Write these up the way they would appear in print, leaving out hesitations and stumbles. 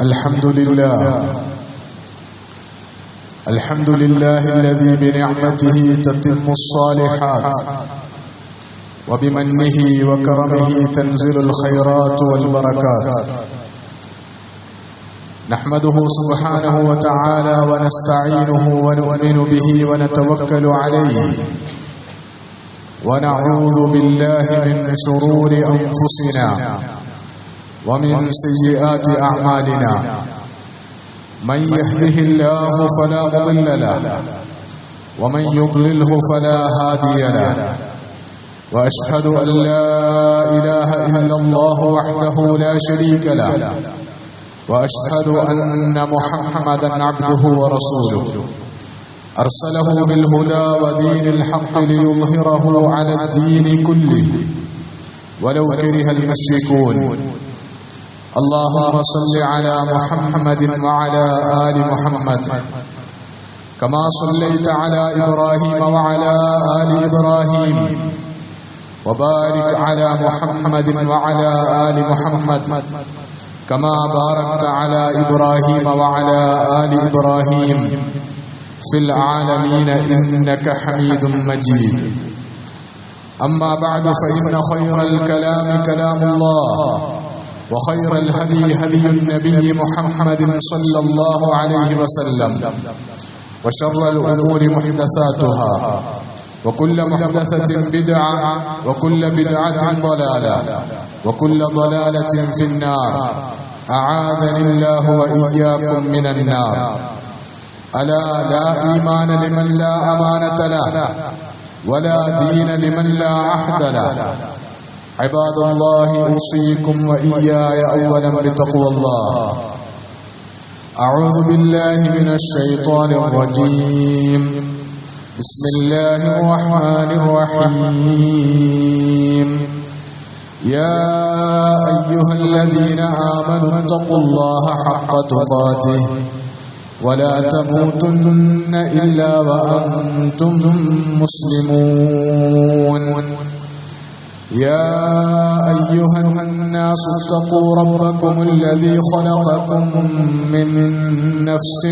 الحمد لله الذي بنعمته تتم الصالحات وبمنه وكرمه تنزل الخيرات والبركات. نحمده سبحانه وتعالى ونستعينه ونؤمن به ونتوكل عليه، ونعوذ بالله من شرور أنفسنا ومن سيئات أعمالنا. من يهده الله فلا مضل له ومن يضلله فلا هادي له، وأشهد أن لا إله إلا الله وحده لا شريك له، وأشهد أن محمدا عبده ورسوله أرسله بالهدى ودين الحق ليظهره على الدين كله ولو كره المشركون. اللهم صل على محمد وعلى آل محمد كما صليت على إبراهيم وعلى آل إبراهيم، وبارك على محمد وعلى آل محمد كما باركت على إبراهيم وعلى آل إبراهيم في العالمين إنك حميد مجيد. أما بعد، فإن خير الكلام كلام الله، وخير الهدي هدي النبي محمد صلى الله عليه وسلم، وشر الأمور محدثاتها، وكل محدثة بدعة، وكل بدعة ضلالة، وكل ضلالة في النار. أعاذني الله وإياكم من النار. ألا لا إيمان لمن لا أمانة له، ولا دين لمن لا عهد له. عباد الله، أوصيكم وإياي أولا بتقوى الله. أعوذ بالله من الشيطان الرجيم. بسم الله الرحمن الرحيم. يا أيها الذين آمنوا اتقوا الله حق تقاته ولا تموتن إلا وأنتم مسلمون. يا أيها الناس اتقوا ربكم الذي خلقكم من نفس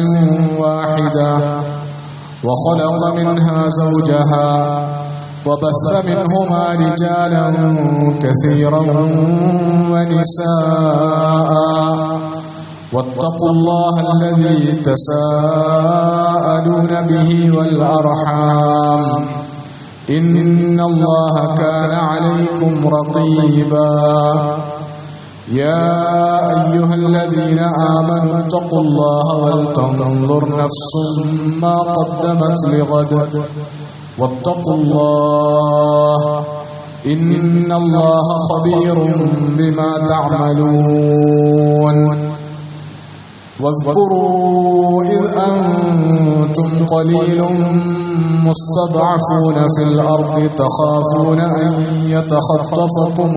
واحدة وخلق منها زوجها وبث منهما رجالا كثيرا ونساء، واتقوا الله الذي تساءلون به والأرحام، إن الله كان عليكم رقيبا. يا أيها الذين آمنوا اتقوا الله ولتنظر نفس ما قدمت لغد، واتقوا الله إن الله خبير بما تعملون. واذكروا إذ أنتم قليل مستضعفون في الأرض تخافون أن يتخطفكم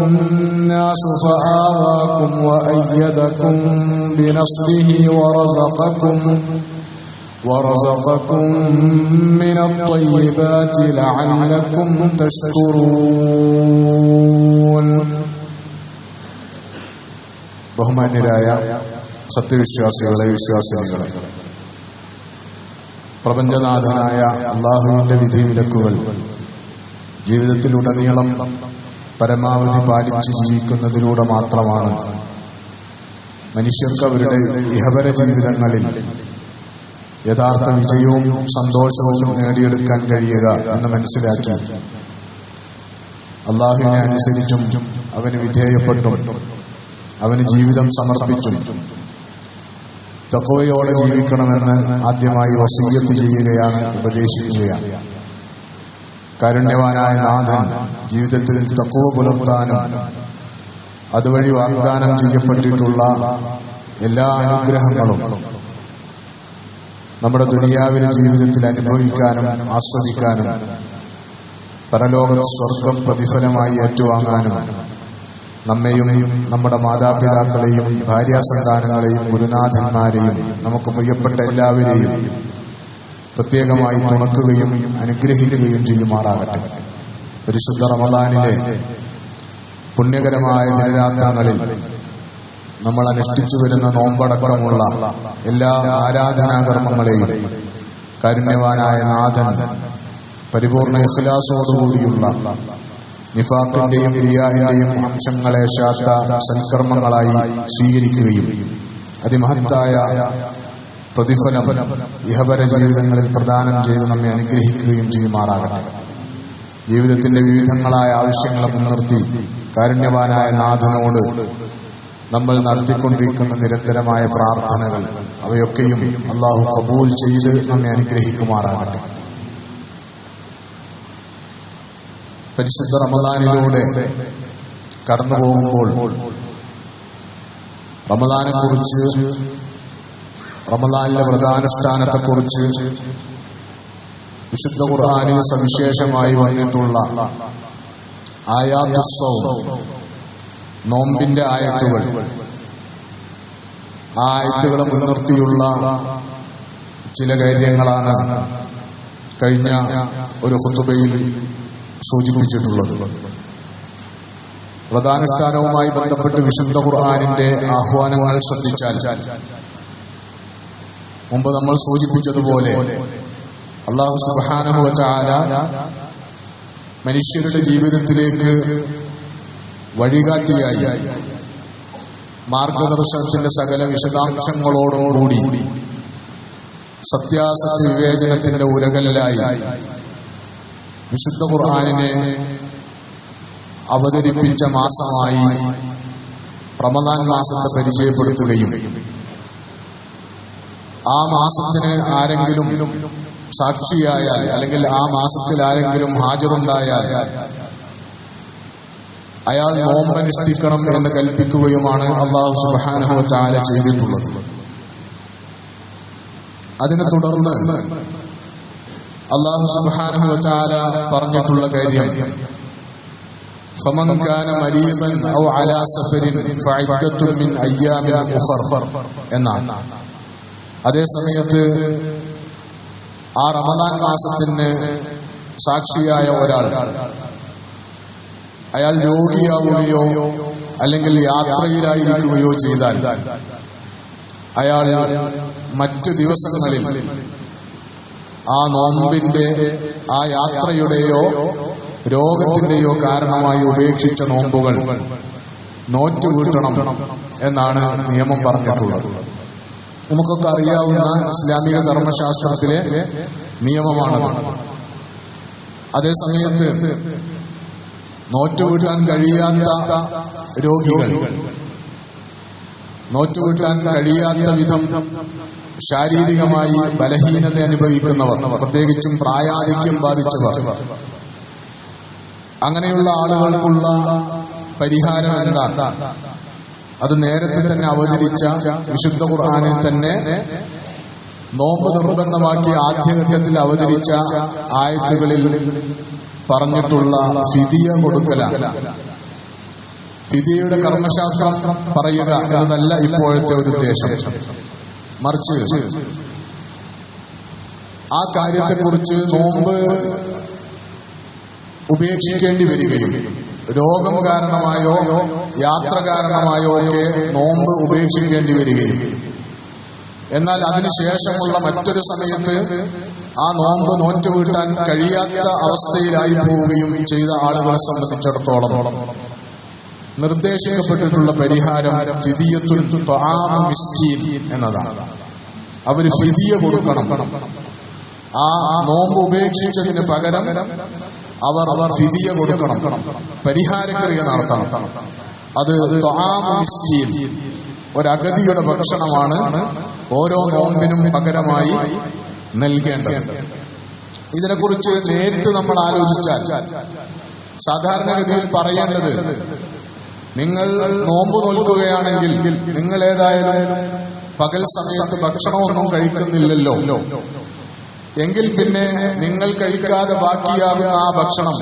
الناس فآواكم وأيدكم بنصره ورزقكم من الطيبات لعلكم تشكرون. ബഹുമാന്യരായ സത്യവിശ്വാസികളെ, വിശ്വാസിനികളെ, പ്രപഞ്ചനാഥനായ അല്ലാഹുവിന്റെ വിധിവിലക്കുകൾ ജീവിതത്തിലുടനീളം പരമാവധി പാലിച്ചു ജീവിക്കുന്നതിലൂടെ മാത്രമാണ് മനുഷ്യർക്ക് അവരുടെ ഇഹപര ജീവിതങ്ങളിൽ യഥാർത്ഥ വിജയവും സന്തോഷവും നേടിയെടുക്കാൻ കഴിയുക എന്ന് മനസ്സിലാക്കി അല്ലാഹുവിനെ അനുസരിച്ചും അവന് വിധേയപ്പെട്ടും അവന് ജീവിതം സമർപ്പിച്ചും തഖ്വയോടെ ജീവിക്കണമെന്ന് ആദ്യമായി വസിയ്യത്ത് ചെയ്യുകയാണ്, ഉപദേശിക്കുകയാണ്. കാരുണ്യവാനായ നാഥൻ ജീവിതത്തിൽ തഖ്വ പുലർത്താനും അതുവഴി വാഗ്ദാനം ചെയ്യപ്പെട്ടിട്ടുള്ള എല്ലാ അനുഗ്രഹങ്ങളും നമ്മുടെ ദുനിയാവിലെ ജീവിതത്തിൽ അനുഭവിക്കാനും ആസ്വദിക്കാനും പരലോകത്ത് സ്വർഗം പ്രതിഫലമായി ഏറ്റുവാങ്ങാനും നമ്മെയും നമ്മുടെ മാതാപിതാക്കളെയും ഭാര്യാസന്താനങ്ങളെയും ഗുരുനാഥന്മാരെയും നമുക്ക് പ്രിയപ്പെട്ട എല്ലാവരെയും പ്രത്യേകമായി തുണക്കുകയും അനുഗ്രഹിക്കുകയും ചെയ്യുമാറാകട്ടെ. പരിശുദ്ധ റമദാനിലെ പുണ്യകരമായ ദിനരാത്രങ്ങളിൽ നമ്മൾ അനുഷ്ഠിച്ചു വരുന്ന നോമ്പടക്കമുള്ള എല്ലാ ആരാധനാകർമ്മങ്ങളെയും കാരുണ്യവാനായ നാഥൻ പരിപൂർണ ഇഖ്ലാസോടുകൂടിയുള്ള നിഫാഖിന്റെയും റിയാഇന്റെയും അംശങ്ങളേശാത്ത സൽക്കർമ്മങ്ങളായി സ്വീകരിക്കുകയും അതിമഹത്തായ പ്രതിഫലം ഇഹപര ജീവിതങ്ങളിൽ പ്രദാനം ചെയ്ത് നമ്മെ അനുഗ്രഹിക്കുകയും ചെയ്യുമാറാകട്ടെ. ജീവിതത്തിന്റെ വിവിധങ്ങളായ ആവശ്യങ്ങളെ മുൻനിർത്തി കാരുണ്യവാനായ നാഥനോട് നമ്മൾ നടത്തിക്കൊണ്ടിരിക്കുന്ന നിരന്തരമായ പ്രാർത്ഥനകൾ അവയൊക്കെയും അള്ളാഹു ഖബൂൽ ചെയ്ത് നമ്മെ അനുഗ്രഹിക്കുമാറാകട്ടെ. പരിശുദ്ധ റമദാനിലൂടെ കടന്നു പോകുമ്പോൾ റമദാനെക്കുറിച്ച്, റമദാനിലെ വ്രതാനുഷ്ഠാനത്തെക്കുറിച്ച് വിശുദ്ധ ഖുർആനിൽ സവിശേഷമായി വന്നിട്ടുള്ള ആയാത്തുസ്സൗം, നോമ്പിന്റെ ആയത്തുകൾ, ആ ആയത്തുകളെ മുൻനിർത്തിയുള്ള ചില കാര്യങ്ങളാണ് കഴിഞ്ഞ ഒരു ഖുതുബയിൽ സൂചിപ്പിച്ചിട്ടുള്ളത്. വ്രതാനുഷ്ഠാനവുമായി ബന്ധപ്പെട്ട് വിശുദ്ധ ഖുർആനിന്റെ ആഹ്വാനങ്ങൾ ശ്രദ്ധിച്ചാൽ മുമ്പ് നമ്മൾ സൂചിപ്പിച്ചതുപോലെ അല്ലാഹു സുബ്ഹാനഹു വ തആല മനുഷ്യരുടെ ജീവിതത്തിലേക്ക് വഴികാട്ടിയായി മാർഗദർശനത്തിന്റെ സകല വിശദാംശങ്ങളോടുകൂടി സത്യാസത്യ വിവേചനത്തിന്റെ ഉരകല്ലായി വിശുദ്ധ ഖുർആനിനെ അവതരിപ്പിച്ച മാസമായി റമദാൻ മാസത്തെ പരിചയപ്പെടുത്തുകയും ആ മാസത്തിന് ആരെങ്കിലും സാക്ഷിയായാൽ അല്ലെങ്കിൽ ആ മാസത്തിൽ ആരെങ്കിലും ഹാജറുണ്ടായാൽ അയാൾ നോമ്പനുഷ്ഠിക്കണം എന്ന് കൽപ്പിക്കുകയുമാണ് അല്ലാഹു സുബ്ഹാനഹു വ തആല ചെയ്തിട്ടുള്ളത്. അതിനെ തുടർന്ന് അല്ലാഹു സുബ്ഹാനഹു വ തആല പറഞ്ഞിട്ടുള്ള കാര്യം ഫമൻ കാന മരീദൻ ഔ അലാ സഫരിൻ ഫഇദ്ദത്തുൻ മിൻ അയ്യാമിൻ ഉഖർ എന്നാണ്. അതേ സമയത്ത് ആ റമദാൻ മാസത്തിന് സാക്ഷിയായ ഒരാൾ അയാൾ രോഗിയാവുകയോ അല്ലെങ്കിൽ യാത്രയിലായിരിക്കുകയോ ചെയ്താൽ അയാൾ മറ്റു ദിവസങ്ങളിൽ ആ നോമ്പിന്റെ, ആ യാത്രയുടെയോ രോഗത്തിന്റെയോ കാരണമായി ഉപേക്ഷിച്ച നോമ്പുകൾ നോറ്റുവീട്ടണം എന്നാണ് നിയമം പറഞ്ഞിട്ടുള്ളത്. നമുക്കൊക്കെ അറിയാവുന്ന ഇസ്ലാമിക കർമ്മശാസ്ത്രത്തിലെ നിയമമാണത്. അതേസമയത്ത് നോറ്റുവീട്ടാൻ കഴിയാത്ത രോഗികൾ, നോറ്റുവീട്ടാൻ കഴിയാത്ത വിധം ശാരീരികമായി ബലഹീനത അനുഭവിക്കുന്നവർ, പ്രത്യേകിച്ചും പ്രായാധിക്യം ബാധിച്ചവർ, അങ്ങനെയുള്ള ആളുകൾക്കുള്ള പരിഹാരം എന്താണ്? അത് നേരത്തെ തന്നെ അവതരിച്ച വിശുദ്ധ ഖുർആനിൽ തന്നെ നോമ്പ് നിർബന്ധമാക്കി ആദ്യഘട്ടത്തിൽ അവതരിച്ച ആയത്തുകളിൽ പറഞ്ഞിട്ടുള്ള ഫിദിയ കൊടുക്കലാണ്. ഫിദിയയുടെ കർമ്മശാസ്ത്രം പറയുക എന്നതല്ല ഇപ്പോഴത്തെ ഒരു ഉദ്ദേശം. മറിച്ച് ആ കാര്യത്തെക്കുറിച്ച് നോമ്പ് ഉപേക്ഷിക്കേണ്ടി വരികയും രോഗം കാരണമായോ യാത്ര കാരണമായോ ഒക്കെ നോമ്പ് ഉപേക്ഷിക്കേണ്ടി വരികയും എന്നാൽ അതിനുശേഷമുള്ള മറ്റൊരു സമയത്ത് ആ നോമ്പ് നോറ്റുവീട്ടാൻ കഴിയാത്ത അവസ്ഥയിലായി പോവുകയും ചെയ്ത ആളുകളെ സംബന്ധിച്ചിടത്തോളം നിർദ്ദേശിക്കപ്പെട്ടിട്ടുള്ള പരിഹാരം ഫിദിയത്തുൻ ത്വആമു മിസ്കീൻ എന്നതാണ്. അവര് ഫിദിയ കൊടുക്കണം. ആ നോമ്പ് ഉപേക്ഷിച്ചതിന് പകരം അവർ ഫിദിയ കൊടുക്കണം, പരിഹാരക്രിയ നടത്തണം. അത് ത്വആമു മിസ്കീൻ, ഒരഗതിയുടെ ഭക്ഷണമാണ് ഓരോ നോമ്പിനും പകരമായി നൽകേണ്ടത്. ഇതിനെക്കുറിച്ച് നേരിട്ട് നമ്മൾ ആലോചിച്ചാൽ സാധാരണഗതിയിൽ പറയേണ്ടത്, നിങ്ങൾ നോമ്പ് നോൽക്കുകയാണെങ്കിൽ നിങ്ങൾ ഏതായാലും പകൽ സമയത്ത് ഭക്ഷണമൊന്നും കഴിക്കുന്നില്ലല്ലോ, എങ്കിൽ പിന്നെ നിങ്ങൾ കഴിക്കാതെ ബാക്കിയാകുന്ന ആ ഭക്ഷണം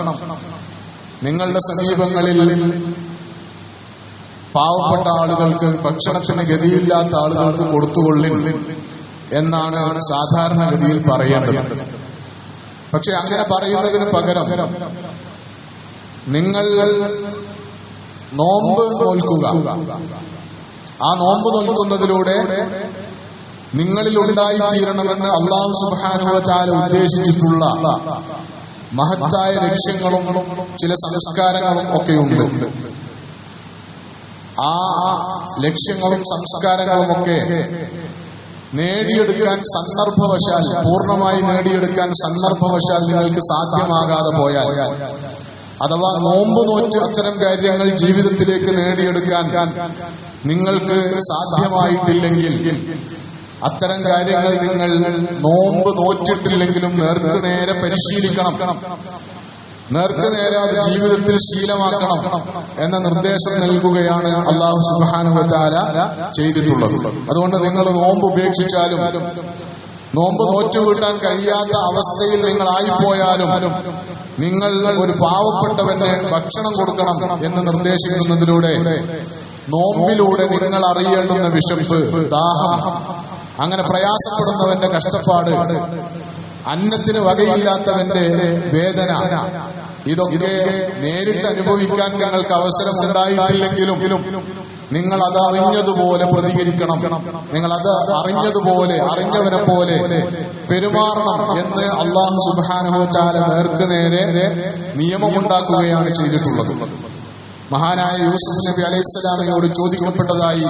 നിങ്ങളുടെ സമീപങ്ങളിൽ പാവപ്പെട്ട ആളുകൾക്ക്, ഭക്ഷണത്തിന് ഗതിയില്ലാത്ത ആളുകൾക്ക് കൊടുത്തുകൊള്ളിൻ എന്നാണ് സാധാരണഗതിയിൽ പറയേണ്ടത്. പക്ഷെ അങ്ങനെ പറയുന്നതിന് പകരം നിങ്ങൾ നോമ്പ് നോൽക്കുക. ആ നോമ്പ് നോൽക്കുന്നതിലൂടെ നിങ്ങളിൽ ഉണ്ടായിത്തീരണമെന്ന് അല്ലാഹു സുബ്ഹാനഹു വ തആല ഉദ്ദേശിച്ചിട്ടുള്ള മഹത്തായ ലക്ഷ്യങ്ങളും ചില സംസ്കാരങ്ങളും ഒക്കെയുണ്ട്. ആ ലക്ഷ്യങ്ങളും സംസ്കാരങ്ങളും ഒക്കെ നേടിയെടുക്കാൻ സന്ദർഭവശാൽ, പൂർണ്ണമായി നേടിയെടുക്കാൻ സന്ദർഭവശാൽ നിങ്ങൾക്ക് സാധ്യമാകാതെ പോയാൽ, അഥവാ നോമ്പ് നോറ്റ് അത്തരം കാര്യങ്ങൾ ജീവിതത്തിലേക്ക് നേടിയെടുക്കാൻ നിങ്ങൾക്ക് സാധ്യമായിട്ടില്ലെങ്കിൽ, അത്തരം കാര്യങ്ങൾ നിങ്ങൾ നോമ്പ് നോറ്റിട്ടില്ലെങ്കിലും നേർക്കുനേരെ പരിശീലിക്കണം, നേർക്കുനേരെ അത് ജീവിതത്തിൽ ശീലമാക്കണം എന്ന നിർദ്ദേശം നൽകുകയാണ് അല്ലാഹു സുബ്ഹാനഹു വ തആല ചെയ്തിട്ടുള്ളത്. അതുകൊണ്ട് നിങ്ങൾ നോമ്പ് ഉപേക്ഷിച്ചാലും, നോമ്പ് നോറ്റുകൂട്ടാൻ കഴിയാത്ത അവസ്ഥയിൽ നിങ്ങളായിപ്പോയാലും, നിങ്ങൾ ഒരു പാവപ്പെട്ടവന് ഭക്ഷണം കൊടുക്കണം എന്ന് നിർദ്ദേശിക്കുന്നതിലൂടെ, നോമ്പിലൂടെ നിങ്ങൾ അറിയേണ്ടുന്ന വിശപ്പ്, ദാഹം, അങ്ങനെ പ്രയാസപ്പെടുന്നവന്റെ കഷ്ടപ്പാട്, അന്നത്തിന് വകയില്ലാത്തവന്റെ വേദന, ഇതൊക്കെ നേരിട്ട് അനുഭവിക്കാൻ നിങ്ങൾക്ക് അവസരം ഉണ്ടായിട്ടില്ലെങ്കിലും നിങ്ങൾ അത് അറിഞ്ഞതുപോലെ പ്രതികരിക്കണം, നിങ്ങൾ അത് അറിഞ്ഞതുപോലെ, അറിഞ്ഞവനെ പോലെ പെരുമാറണം എന്ന് അല്ലാഹു സുബ്ഹാനഹു വ തആല നേർക്കുനേരെ നിയമമുണ്ടാക്കുകയാണ് ചെയ്തിട്ടുള്ളത്. മഹാനായ യൂസുഫ് നബി അലൈഹിസ്സലാമിനോട് ചോദിക്കപ്പെട്ടതായി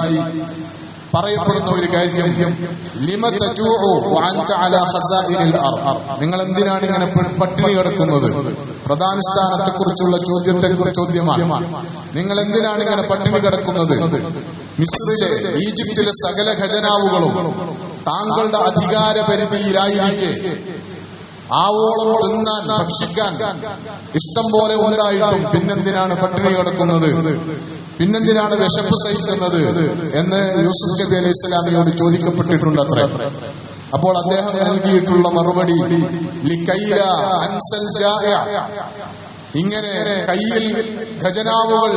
പറയപ്പെടുന്ന ഒരു കാര്യം, ലിമ തജൂഉ വഅൻത അലാ ഖസാഇനിൽ അർദ്, നിങ്ങൾ എന്തിനാണ് ഇങ്ങനെ പട്ടിണി കിടക്കുന്നത്? പ്രധാന സ്ഥാനത്തെക്കുറിച്ചുള്ള ചോദ്യമാണ്. നിങ്ങൾ എന്തിനാണ് ഇങ്ങനെ പട്ടിണി കിടക്കുന്നത്? മിസ്രിലെ, ഈജിപ്തിലെ സകല ഖജനാവുകളും താങ്കളുടെ അധികാര പരിധിയിലായിരിക്കെ ആവോളം തിന്നാൻ, ഭക്ഷിക്കാൻ ഇഷ്ടം പോലെ ഉണ്ടായിട്ടും പിന്നെന്തിനാണ് പട്ടിണി കിടക്കുന്നത്? പിന്നെന്തിനാണ് വിശപ്പ് സഹിക്കുന്നത് എന്ന് യൂസുഫ് നബി അലൈഹി സ്വലാമിനോട് ചോദിക്കപ്പെട്ടിട്ടുണ്ട് അത്രേ. അപ്പോൾ അദ്ദേഹം നൽകിയിട്ടുള്ള മറുപടി, ലികൈല അൻസൽ ജാഇ, ഇങ്ങനെ കയ്യിൽ ഖജനാവുകൾ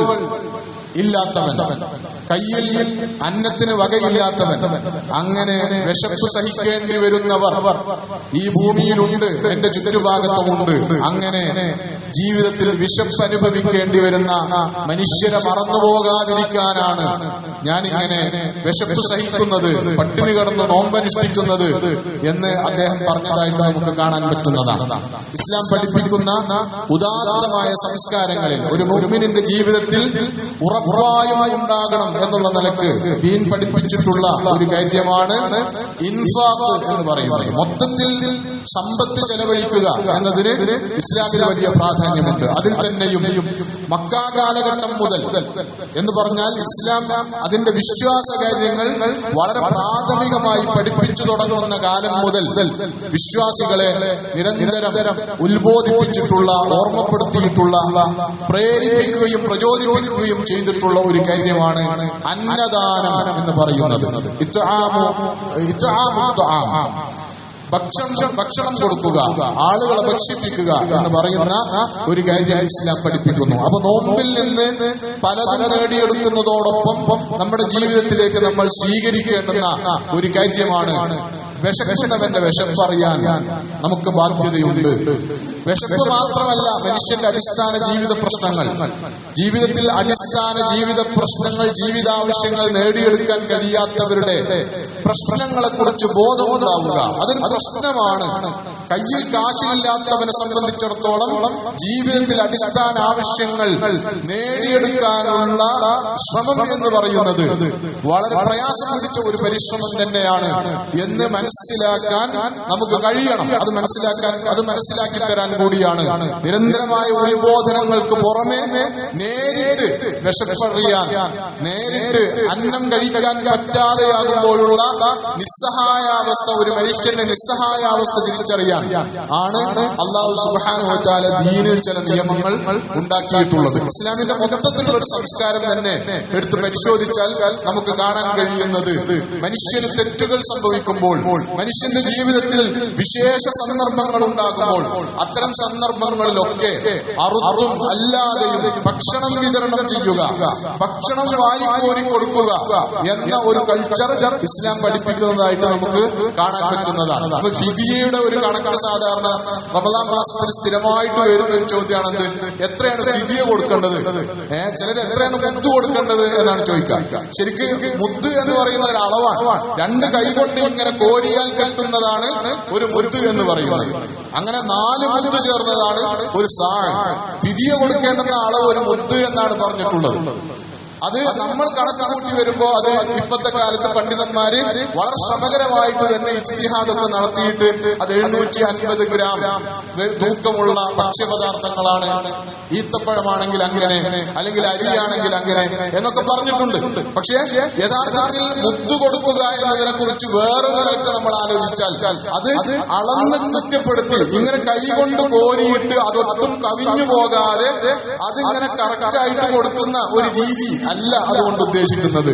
ഇല്ലാത്തവൻ, കയ്യിൽ അന്നത്തിന് വകയില്ലാത്തവൻ, അങ്ങനെ വിശപ്പ് സഹിക്കേണ്ടി വരുന്നവർ ഈ ഭൂമിയിലുണ്ട്, എന്റെ ചുറ്റുഭാഗത്തുമുണ്ട്. അങ്ങനെ ജീവിതത്തിൽ വിശപ്പ് അനുഭവിക്കേണ്ടി വരുന്ന മനുഷ്യരെ മറന്നുപോകാതിരിക്കാനാണ് ഞാനിങ്ങനെ വിശപ്പ് സഹിക്കുന്നത്, പട്ടിണി കിടന്ന് നോമ്പനുഷ്ഠിക്കുന്നത് എന്ന് അദ്ദേഹം പറഞ്ഞതായിട്ട് നമുക്ക് കാണാൻ പറ്റുന്നതാണ്. ഇസ്ലാം പഠിപ്പിക്കുന്ന ഉദാത്തമായ സംസ്കാരങ്ങളിൽ ഒരു മുഅ്മിനിന്റെ ജീവിതത്തിൽ ഉറപ്പായും ഉണ്ടാകണം എന്നുള്ള നിലക്ക് ദീൻ പഠിപ്പിച്ചിട്ടുള്ള ഒരു കാര്യമാണ് ഇൻഫാഖ് എന്ന് പറയുന്നത്. മൊത്തത്തിൽ സമ്പത്ത് ചെലവഴിക്കുക എന്നതിന് ഇസ്ലാമിൽ വലിയ പ്രാധാന്യമുണ്ട്. അതിൽ തന്നെയും മക്ക കാലഘട്ടം മുതൽ എന്ന് പറഞ്ഞാൽ ഇസ്ലാം അതിന്റെ വിശ്വാസ കാര്യങ്ങൾ വളരെ പ്രാഥമികമായി പഠിപ്പിച്ചു തുടങ്ങുന്ന കാലം മുതൽ വിശ്വാസികളെ നിരന്തരം ഉത്ബോധിപ്പിച്ചിട്ടുള്ള, ഓർമ്മപ്പെടുത്തിയിട്ടുള്ള, പ്രേരിപ്പിക്കുകയും പ്രചോദിപ്പിക്കുകയും ചെയ്തിട്ടുള്ള ഒരു കാര്യമാണ് അന്നദാനം എന്ന് പറയുന്നത്. ഭക്ഷണം കൊടുക്കുക, ആളുകളെ ഭക്ഷിപ്പിക്കുക എന്ന് പറയുന്ന ഒരു കാര്യം ഇസ്ലാം പഠിപ്പിക്കുന്നു. അപ്പൊ നോമ്പിൽ നിന്ന് പലതും നേടിയെടുക്കുന്നതോടൊപ്പം നമ്മുടെ ജീവിതത്തിലേക്ക് നമ്മൾ സ്വീകരിക്കേണ്ടുന്ന ഒരു കാര്യമാണ് വിശക്കുന്നവന്റെ വിശപ്പറിയാൻ നമുക്ക് ബാധ്യതയുണ്ട്. വിശപ്പ് മാത്രമല്ല, മനുഷ്യന്റെ അടിസ്ഥാന ജീവിത പ്രശ്നങ്ങൾ, ജീവിതത്തിൽ അടിസ്ഥാന ജീവിത പ്രശ്നങ്ങൾ, ജീവിതാവശ്യങ്ങൾ നേടിയെടുക്കാൻ കഴിയാത്തവരുടെ പ്രശ്നങ്ങളെ കുറിച്ച് ബോധമുണ്ടാവുക, അതൊരു പ്രശ്നമാണ്. കയ്യിൽ കാശില്ലാത്തവനെ സംബന്ധിച്ചിടത്തോളം ജീവിതത്തിൽ അടിസ്ഥാന ആവശ്യങ്ങൾ നേടിയെടുക്കാനുള്ള ശ്രമം എന്ന് പറയുന്നത് വളരെ പ്രയാസം പിടിച്ച ഒരു പരിശ്രമം തന്നെയാണ് എന്ന് മനസ്സിലാക്കാൻ നമുക്ക് കഴിയണം. അത് മനസ്സിലാക്കി തരാൻ കൂടിയാണ് നിരന്തരമായ ഉത്ബോധനങ്ങൾക്ക് പുറമെ നേരിട്ട് വിശപ്പറിയാൻ, നേരിട്ട് അന്നം കഴിക്കാൻ പറ്റാതെയാകുമ്പോഴുള്ള നിസ്സഹായാവസ്ഥ, ഒരു മനുഷ്യന്റെ നിസ്സഹായാവസ്ഥ തിരിച്ചറിയാൻ ആണ് അല്ലാഹു സുബ്ഹാനഹു വ തആല ദീനിൽ ചില നിയമങ്ങൾ ഉണ്ടാക്കിയിട്ടുള്ളത്. ഇസ്ലാമിന്റെ മൊത്തത്തിലുള്ള ഒരു സംസ്കാരം തന്നെ എടുത്ത് പരിശോധിച്ചാൽ നമുക്ക് കാണാൻ കഴിയുന്നത് മനുഷ്യന് തെറ്റുകൾ സംഭവിക്കുമ്പോൾ, മനുഷ്യന്റെ ജീവിതത്തിൽ വിശേഷ സന്ദർഭങ്ങൾ ഉണ്ടാകുമ്പോൾ, അത്തരം സന്ദർഭങ്ങളിലൊക്കെ അറുത്തും അല്ലാതെയും ഭക്ഷണം വിതരണം ചെയ്യുക, ഭക്ഷണം വാരിക്കോരി കൊടുക്കുക എന്ന ഒരു കൾച്ചർ ഇസ്ലാം പഠിപ്പിക്കുന്നതായിട്ട് നമുക്ക് കാണാൻ പറ്റുന്നതാണ്. അപ്പൊ ഫിദിയയുടെ ഒരു കണക്ക് സാധാരണ റമദാൻ മാസത്തിൽ സ്ഥിരമായിട്ട് വരുന്ന ഒരു ചോദ്യമാണെന്ത്, എത്രയാണ് ഫിദിയ കൊടുക്കേണ്ടത്, ചിലർ എത്രയാണ് മുദ്ദ് കൊടുക്കേണ്ടത് എന്നാണ് ചോദിക്കുക. ശരിക്ക് മുദ്ദ് എന്ന് പറയുന്ന ഒരു അളവാണ്. 2 കൈ കൊണ്ട് ഇങ്ങനെ കോരിയാൽ കെട്ടുന്നതാണ് ഒരു മുദ്ദ് എന്ന് പറയുന്നത്. അങ്ങനെ 4 മുദ്ദ് ചേർന്നതാണ് ഒരു സാഴ്. ഫിദിയ കൊടുക്കേണ്ടുന്ന അളവ് ഒരു മുദ്ദ് എന്നാണ് പറഞ്ഞിട്ടുള്ളത്. അത് നമ്മൾ കണക്ക് കൂട്ടി വരുമ്പോ അത് ഇപ്പോഴത്തെ കാലത്ത് പണ്ഡിതന്മാര് വളരെ ശ്രമകരമായിട്ട് തന്നെ ഇജ്തിഹാദൊക്കെ നടത്തിയിട്ട് അത് 750 ഗ്രാം തൂക്കമുള്ള ഭക്ഷ്യപദാർത്ഥങ്ങളാണ്, ഈത്തപ്പഴമാണെങ്കിൽ അങ്ങനെ, അല്ലെങ്കിൽ അരിയാണെങ്കിൽ അങ്ങനെ എന്നൊക്കെ പറഞ്ഞിട്ടുണ്ട്. പക്ഷേ യഥാർത്ഥത്തിൽ മുദ്ദ് കൊടുക്കുക എന്നതിനെ കുറിച്ച് വേറൊരു നിലക്ക് നമ്മൾ ആലോചിച്ചാൽ അത് അളന്ന് കൃത്യപ്പെടുത്തി ഇങ്ങനെ കൈകൊണ്ട് കോരിയിട്ട് അതൊട്ടും കവിഞ്ഞു പോകാതെ അതിങ്ങനെ കറക്റ്റായിട്ട് കൊടുക്കുന്ന ഒരു രീതി അല്ല അതുകൊണ്ട് ഉദ്ദേശിക്കുന്നത്.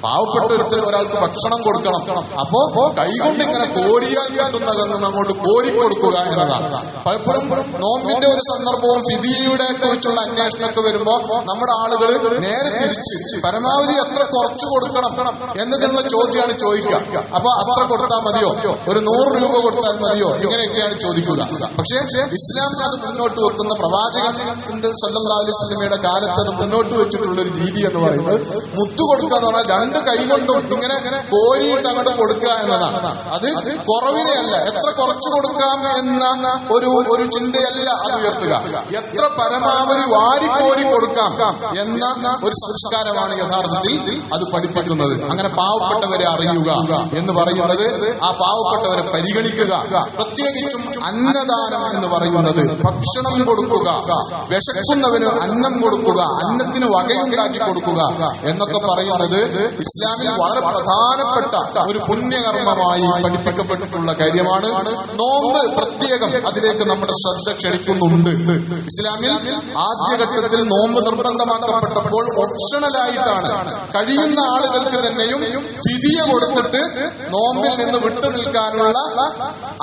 പാവപ്പെട്ട ഒരാൾക്ക് ഭക്ഷണം കൊടുക്കണം, അപ്പോ കൈകൊണ്ട് ഇങ്ങനെ കോരിയാൽ കിട്ടുന്നതെന്ന് അങ്ങോട്ട് കോരി കൊടുക്കുക എന്നതാണ്. പലപ്പോഴും നോമ്പിന്റെ ഒരു സന്ദർഭവും ഫിദിയയുടെ കുറിച്ചുള്ള അന്വേഷണമൊക്കെ വരുമ്പോ നമ്മുടെ ആളുകൾ നേരെ തിരിച്ച് പരമാവധി എത്ര കുറച്ചു കൊടുക്കണം എന്നതിനുള്ള ചോദ്യമാണ് ചോദിക്കുക. അപ്പൊ അത്ര കൊടുത്താൽ മതിയോ, ഒരു 100 രൂപ കൊടുത്താൽ മതിയോ, ഇങ്ങനെയൊക്കെയാണ് ചോദിക്കുക. പക്ഷേ ഇസ്ലാം അത് മുന്നോട്ട് വെക്കുന്ന, പ്രവാചകന്റെ സല്ലല്ലാഹു അലൈഹി വസല്ലമയുടെ കാലത്ത് അത് മുന്നോട്ട് വെച്ചിട്ടുള്ള ഒരു രീതി എന്ന് പറയുന്നത് മുദ്ദ് കൊടുക്കുക എന്ന് പറഞ്ഞാൽ 2 കൈകൊണ്ടും ഇങ്ങനെ കോരിയിട്ട് അങ്ങോട്ട് കൊടുക്കുക എന്നതാണ്. അത് കുറവിനെയല്ല, എത്ര കുറച്ചു കൊടുക്കാം എന്ന ഒരു ചിന്തയല്ല അത് ഉയർത്തുക, എത്ര പരമാവധി വാരിക്കോരി കൊടുക്കാം എന്ന ഒരു സംസ്കാരമാണ് യഥാർത്ഥത്തിൽ അത് പഠിപ്പിക്കുന്നത്. അങ്ങനെ പാവപ്പെട്ടവരെ അറിയുക എന്ന് പറയുന്നത്, ആ പാവപ്പെട്ടവരെ പരിഗണിക്കുക, പ്രത്യേകിച്ചും അന്നദാനം എന്ന് പറയുന്നത് ഭക്ഷണം കൊടുക്കുക, വിശക്കുന്നവന് അന്നം കൊടുക്കുക, അന്നത്തിന് വകയുണ്ടാക്കി കൊടുക്കുക എന്നൊക്കെ പറയുന്നത് ഇസ്ലാമിൽ വളരെ പ്രധാനപ്പെട്ട ഒരു പുണ്യകർമ്മമായി പഠിപ്പിക്കപ്പെട്ടിട്ടുള്ള കാര്യമാണ്. നോമ്പ് പ്രത്യേകം അതിലേക്ക് നമ്മുടെ ശ്രദ്ധ ക്ഷണിക്കുന്നുണ്ട്. ഇസ്ലാമിൽ ആദ്യഘട്ടത്തിൽ നോമ്പ് നിർബന്ധമാക്കപ്പെട്ടപ്പോൾ ഓപ്ഷണലായിട്ടാണ് കഴിയുന്ന ആളുകൾക്ക് തന്നെയും ഫിദിയ കൊടുത്തിട്ട് നോമ്പിൽ നിന്ന് വിട്ടു നിൽക്കാനുള്ള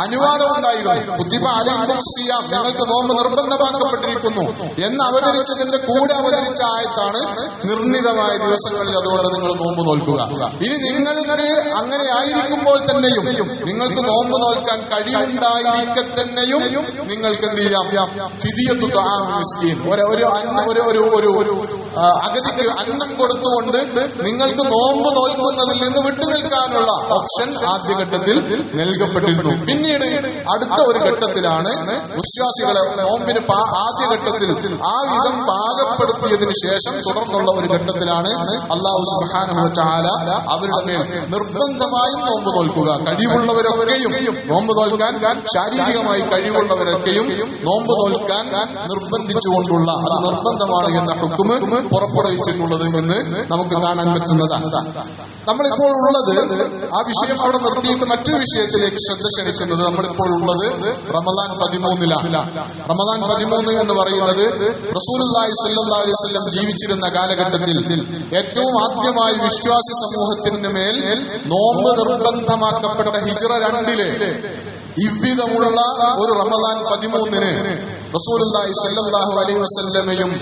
അനുവാദം ഉണ്ടായിരുന്നു. കുത്തിബ അലൈക്കും സിയാം, ഞങ്ങൾക്ക് നോമ്പ് നിർബന്ധമാക്കപ്പെട്ടിരിക്കുന്നു എന്ന് അവതരിച്ചതിന്റെ കൂടെ അവതരിച്ച ആയത്താണ് നിർണിതമായ ദിവസങ്ങളിൽ അതുകൊണ്ട് നിങ്ങൾ നോമ്പ് നോൽക്കുക. ഇനി നിങ്ങൾക്ക് അങ്ങനെ ആയിരിക്കുമ്പോൾ തന്നെയും, നിങ്ങൾക്ക് നോമ്പ് നോൽക്കാൻ കഴിവുണ്ടായിരിക്കെ തന്നെയും നിങ്ങൾക്ക് എന്ത് ചെയ്യാം, ഫിദിയത്തു ത്വആം മിസ്കീൻ, ഒരു അഗതിക്ക് അന്നം കൊടുത്തുകൊണ്ട് നിങ്ങൾക്ക് നോമ്പ് നോൽക്കുന്നതിൽ നിന്ന് വിട്ടുനിൽക്കാനുള്ള ഓപ്ഷൻ ആദ്യഘട്ടത്തിൽ നൽകപ്പെട്ടിരുന്നു. പിന്നീട് അടുത്ത ഒരു ഘട്ടത്തിലാണ് വിശ്വാസികളെ നോമ്പിന് ആദ്യഘട്ടത്തിൽ ആ വിധം പാകപ്പെടുത്തിയതിനു ശേഷം തുടർന്നുള്ള ഒരു ഘട്ടത്തിലാണ് അല്ലാഹു സുബ്ഹാനഹു വ തആല അവരുടെ മേൽ നിർബന്ധമായും നോമ്പ് നോൽക്കുക, കഴിവുള്ളവരൊക്കെയും നോമ്പ് നോൽക്കാൻ, ശാരീരികമായി കഴിവുള്ളവരൊക്കെയും നോമ്പ് നോൽക്കാൻ നിർബന്ധിച്ചുകൊണ്ടുള്ള, അത് നിർബന്ധമാണ് എന്ന ഹുക്മ് പുറപ്പെടുവിച്ചിട്ടുള്ളത് എന്ന് നമുക്ക് കാണാൻ പറ്റുന്നതാണ്. നമ്മളിപ്പോൾ ഉള്ളത്, ആ വിഷയം അവിടെ നിർത്തിയിട്ട് മറ്റൊരു വിഷയത്തിലേക്ക് ശ്രദ്ധ ക്ഷണിക്കുന്നത്, നമ്മളിപ്പോൾ ഉള്ളത് റമദാൻ 13-ലാണ്. റമദാൻ 13 എന്ന് പറയുന്നത് റസൂലുള്ളാഹി സ്വല്ലല്ലാഹു അലൈഹി വസല്ലം ജീവിച്ചിരുന്ന കാലഘട്ടത്തിൽ ഏറ്റവും ആദ്യമായി വിശ്വാസി സമൂഹത്തിന് മേൽ നോമ്പ് നിർബന്ധമാക്കപ്പെട്ട ഹിജ്റ 2-ലെ ഇவ்விதമുള്ള ഒരു റമദാൻ 13-ന് റസൂലുള്ളാഹി സ്വല്ലല്ലാഹു അലൈഹി വസല്ലമയും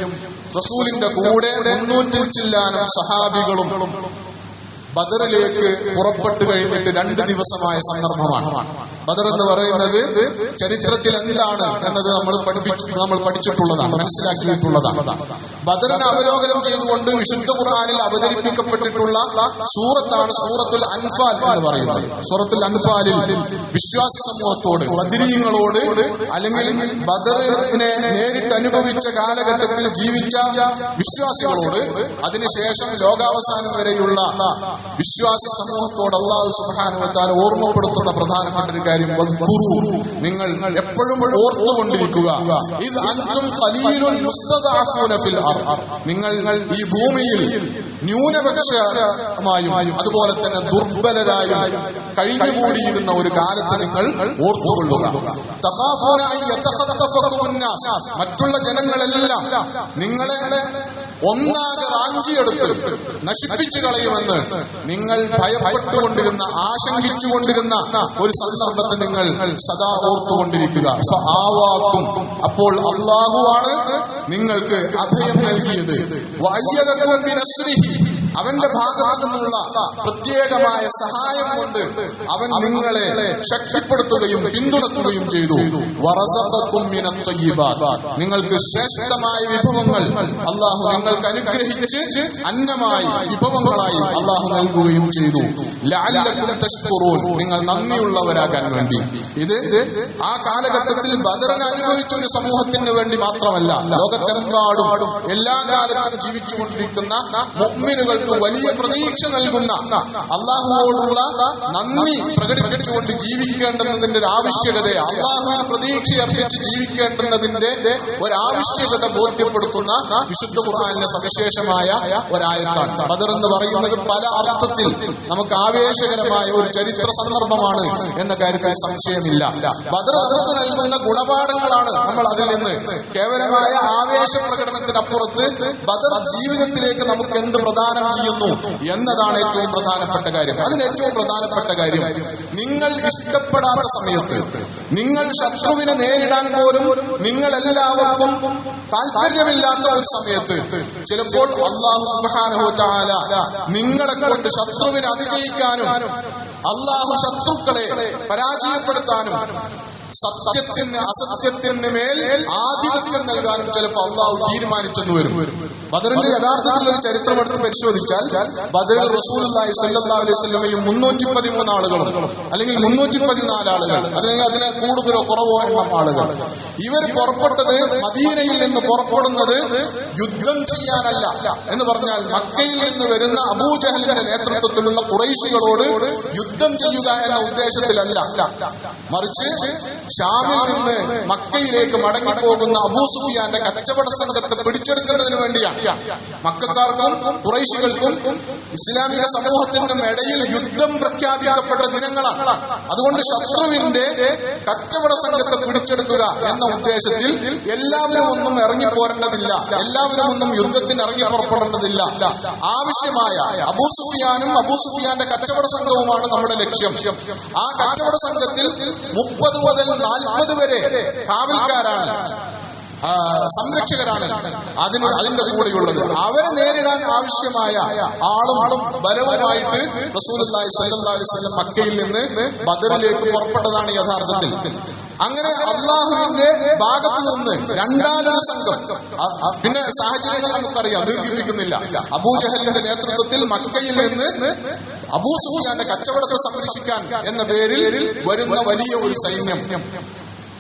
റസൂലിന്റെ കൂടെ 300-ൽ ചില്ലാനും സഹാബികളും ബദറിലേക്ക് പുറപ്പെട്ടു കഴിഞ്ഞിട്ട് 2 ദിവസമായ സന്ദർഭമാണ്. ബദർ എന്ന് പറയുന്നത് ചരിത്രത്തിൽ എന്താണ് എന്നത് നമ്മൾ പഠിച്ചിട്ടുള്ളതാണ്, മനസ്സിലാക്കിയിട്ടുള്ളതാണ്. ബദറിനെ അവലോകനം ചെയ്തുകൊണ്ട് വിശുദ്ധ ഖുർആനിൽ അവതരിപ്പിക്കപ്പെട്ടിട്ടുള്ള സൂറത്താണ് സൂറത്തുൽ അൻഫാൽ എന്ന് പറയുന്നത്. സൂറത്തുൽ അൻഫാലിൽ വിശ്വാസി സമൂഹത്തോട്, ബദരീങ്ങളോട്, അല്ലെങ്കിൽ ബദറിനെ നേരിട്ട് അനുഭവിച്ച കാലഘട്ടത്തിൽ ജീവിച്ച വിശ്വാസികളോട്, അതിനുശേഷം ലോകാവസാനം വരെയുള്ള വിശ്വാസി സമൂഹത്തോട് അല്ലാഹു സുബ്ഹാനഹു വ തആല ഓർമ്മപ്പെടുത്തുന്ന പ്രധാനപ്പെട്ട ഒരു കാര്യം, നിങ്ങൾ എപ്പോഴും ഓർത്തുകൊണ്ടിരിക്കുക. ഇത് അൻതും ഖലീലുൻ മുസ്തദഅഫൂന ഫിൽ അർദ്, നിങ്ങൾ ഈ ഭൂമിയിൽ ന്യൂനപക്ഷമായും അതുപോലെ തന്നെ ദുർബലരായും കഴിഞ്ഞുകൂടിയിരുന്ന ഒരു കാലത്ത് നിങ്ങൾ ഓർത്തുകൊള്ളുക. തഖാഫൂന അൻ യതഖത്തഫകുമുൻ നാസ്, മറ്റുള്ള ജനങ്ങളെല്ലാം നിങ്ങളെ ഒന്നാകെ റാഞ്ചിയെടുത്ത് നശിപ്പിച്ചു കളയുമെന്ന് നിങ്ങൾ ഭയപ്പെട്ടുകൊണ്ടിരുന്ന, ആശങ്കിച്ചുകൊണ്ടിരുന്ന ഒരു സന്ദർഭത്തെ നിങ്ങൾ സദാ ഓർത്തുകൊണ്ടിരിക്കുക. ഫആവാക്കും, അപ്പോൾ അല്ലാഹുവാണ് നിങ്ങൾക്ക് അഭയം നൽകിയത്. വഅയ്യദകും ബിനസ്രിഹി, അവന്റെ ഭാഗത്തു നിന്നുള്ള പ്രത്യേകമായ സഹായം കൊണ്ട് അവൻ നിങ്ങളെ ശക്തിപ്പെടുത്തുകയും പിന്തുണക്കുകയും ചെയ്തു. വറസഖക്കും മിനത് തയ്യിബാത്ത്, നിങ്ങൾക്ക് ശ്രേഷ്ഠമായ വിഭവങ്ങൾ അല്ലാഹു നിങ്ങൾക്ക് അനുഗ്രഹിച്ച് അന്നമായി വിഭവങ്ങളായി അല്ലാഹു നൽകുകയും ചെയ്തു. ലഅല്ലകും തഷ്കുറൂൻ, നിങ്ങൾ നന്ദിയുള്ളവരാകാൻ വേണ്ടി. ഇത് ആ കാലഘട്ടത്തിൽ ബദറിനെ അനുഭവിച്ച ഒരു സമൂഹത്തിന് വേണ്ടി മാത്രമല്ല, ലോകത്തെമ്പാടും എല്ലാ കാലത്തും ജീവിച്ചുകൊണ്ടിരിക്കുന്ന മുഅ്മിനുകൾക്ക് വലിയ പ്രതീക്ഷ നൽകുന്ന, അല്ലാഹുവോടുള്ള നന്ദി പ്രകടിപ്പിച്ചുകൊണ്ട് ജീവിക്കേണ്ടതിന്റെ ഒരു ആവശ്യകതയെ, അല്ലാഹുവിൽ പ്രതീക്ഷ അർപ്പിച്ച് ജീവിക്കേണ്ടതിന്റെ ഒരാവശ്യകത ബോധ്യപ്പെടുത്തുന്ന വിശുദ്ധ ഖുർആനിലെ സവിശേഷമായ ഒരായത്താണ്. ബദർ എന്ന് പറയുന്നത് പല അർത്ഥത്തിൽ നമുക്ക് ആവേശകരമായ ഒരു ചരിത്ര സന്ദർഭമാണ് എന്ന കാര്യത്തിൽ സംശയമില്ല. ബദർ നമുക്ക് നൽകുന്ന ഗുണപാഠങ്ങളാണ്. നമ്മൾ അതിൽ നിന്ന് കേവലമായ ആവേശ പ്രകടനത്തിനപ്പുറത്ത് ബദർ ജീവിതത്തിലേക്ക് നമുക്ക് എന്ത് പ്രദാനം ചെയ്യുന്നു എന്നതാണ് ഏറ്റവും പ്രധാനപ്പെട്ട കാര്യം. അതിൽ ഏറ്റവും പ്രധാനപ്പെട്ട കാര്യം, നിങ്ങൾ ഇഷ്ടപ്പെടാത്ത സമയത്ത്, നിങ്ങൾ ശത്രുവിനെ നേരിടാൻ പോലും നിങ്ങൾ എല്ലാവർക്കും താല്പര്യമില്ലാത്ത ഒരു സമയത്ത് ചിലപ്പോൾ അല്ലാഹു സുബ്ഹാനഹു വ തആല നിങ്ങളെ കൊണ്ട് ശത്രുവിനെ അതിജയിക്കാനും അല്ലാഹു ശത്രുക്കളെ പരാജയപ്പെടുത്താനും സത്യത്തിന് അസത്യത്തിന് മേൽ ആധിപത്യം നൽകാനും ചിലപ്പോൾ അല്ലാഹു തീരുമാനിച്ചെന്ന് വരും. ബദറിന്റെ യഥാർത്ഥത്തിലുള്ള ഒരു ചരിത്രം എടുത്ത് പരിശോധിച്ചാൽ ബദറിൽ റസൂലുള്ളാഹി സ്വല്ലല്ലാഹു അലൈഹി വസല്ലമയും 313 ആളുകളും അല്ലെങ്കിൽ 314 ആളുകൾ, അല്ലെങ്കിൽ അതിനെ കൂടുതലോ കുറവോ എണ്ണം ആളുകൾ, ഇവർ പുറപ്പെട്ടത്, മദീനയിൽ നിന്ന് പുറപ്പെടുന്നത് യുദ്ധം ചെയ്യാനല്ല. എന്ന് പറഞ്ഞാൽ മക്കയിൽ നിന്ന് വരുന്ന അബൂജഹലിന്റെ നേതൃത്വത്തിലുള്ള ഖുറൈശികളോട് യുദ്ധം ചെയ്യുക എന്ന ഉദ്ദേശത്തിലല്ല, മറിച്ച് ഷാമിൽ നിന്ന് മക്കയിലേക്ക് മടങ്ങിപ്പോകുന്ന അബൂ സുഫിയാന്റെ കച്ചവട സംഘത്തെ പിടിച്ചെടുക്കുന്നതിന് വേണ്ടിയാണ്. മക്കക്കാർക്കും ഖുറൈശികൾക്കും ഇസ്ലാമിക സമൂഹത്തിനും ഇടയിൽ യുദ്ധം പ്രഖ്യാപിക്കപ്പെട്ട ദിനങ്ങളാണ്. അതുകൊണ്ട് ശത്രുവിന്റെ കച്ചവട സംഘത്തെ പിടിച്ചെടുക്കുക എന്ന ഉദ്ദേശത്തിൽ എല്ലാവരും ഒന്നും ഇറങ്ങിപ്പോരേണ്ടതില്ല, എല്ലാവരും ഒന്നും യുദ്ധത്തിന് ഇറങ്ങി പുറപ്പെടേണ്ടതില്ല. ആവശ്യമായ അബൂ സുഫിയാനും അബൂ സുഫിയാന്റെ കച്ചവട സംഘവുമാണ് നമ്മുടെ ലക്ഷ്യം. ആ കച്ചവട സംഘത്തിൽ 30 മുതൽ 40 വരെ കാവൽക്കാരാണ്, സംരക്ഷകരാണ് അതിന്റെ കൂടെയുള്ളത്. അവരെ നേരിടാൻ ആവശ്യമായ ആളും ബലവുമായിട്ട് റസൂലുള്ളാഹി സ്വല്ലല്ലാഹു അലൈഹി വസല്ലം മക്കയിൽ നിന്ന് ബദറിലേക്ക് പുറപ്പെട്ടതാണ് യഥാർത്ഥത്തിൽ. അങ്ങനെ അള്ളാഹുവിന്റെ ഭാഗത്ത് നിന്ന് രണ്ടാമതൊരു സംഘം, പിന്നെ സാഹചര്യങ്ങൾ നമുക്കറിയാം, ദീർഘിപ്പിക്കുന്നില്ല. അബൂജഹലിന്റെ നേതൃത്വത്തിൽ മക്കയിൽ നിന്ന് അബൂ സുഫിയാന്റെ കച്ചവടത്തെ സംരക്ഷിക്കാൻ എന്ന പേരിൽ വരുന്ന വലിയ ഒരു സൈന്യം,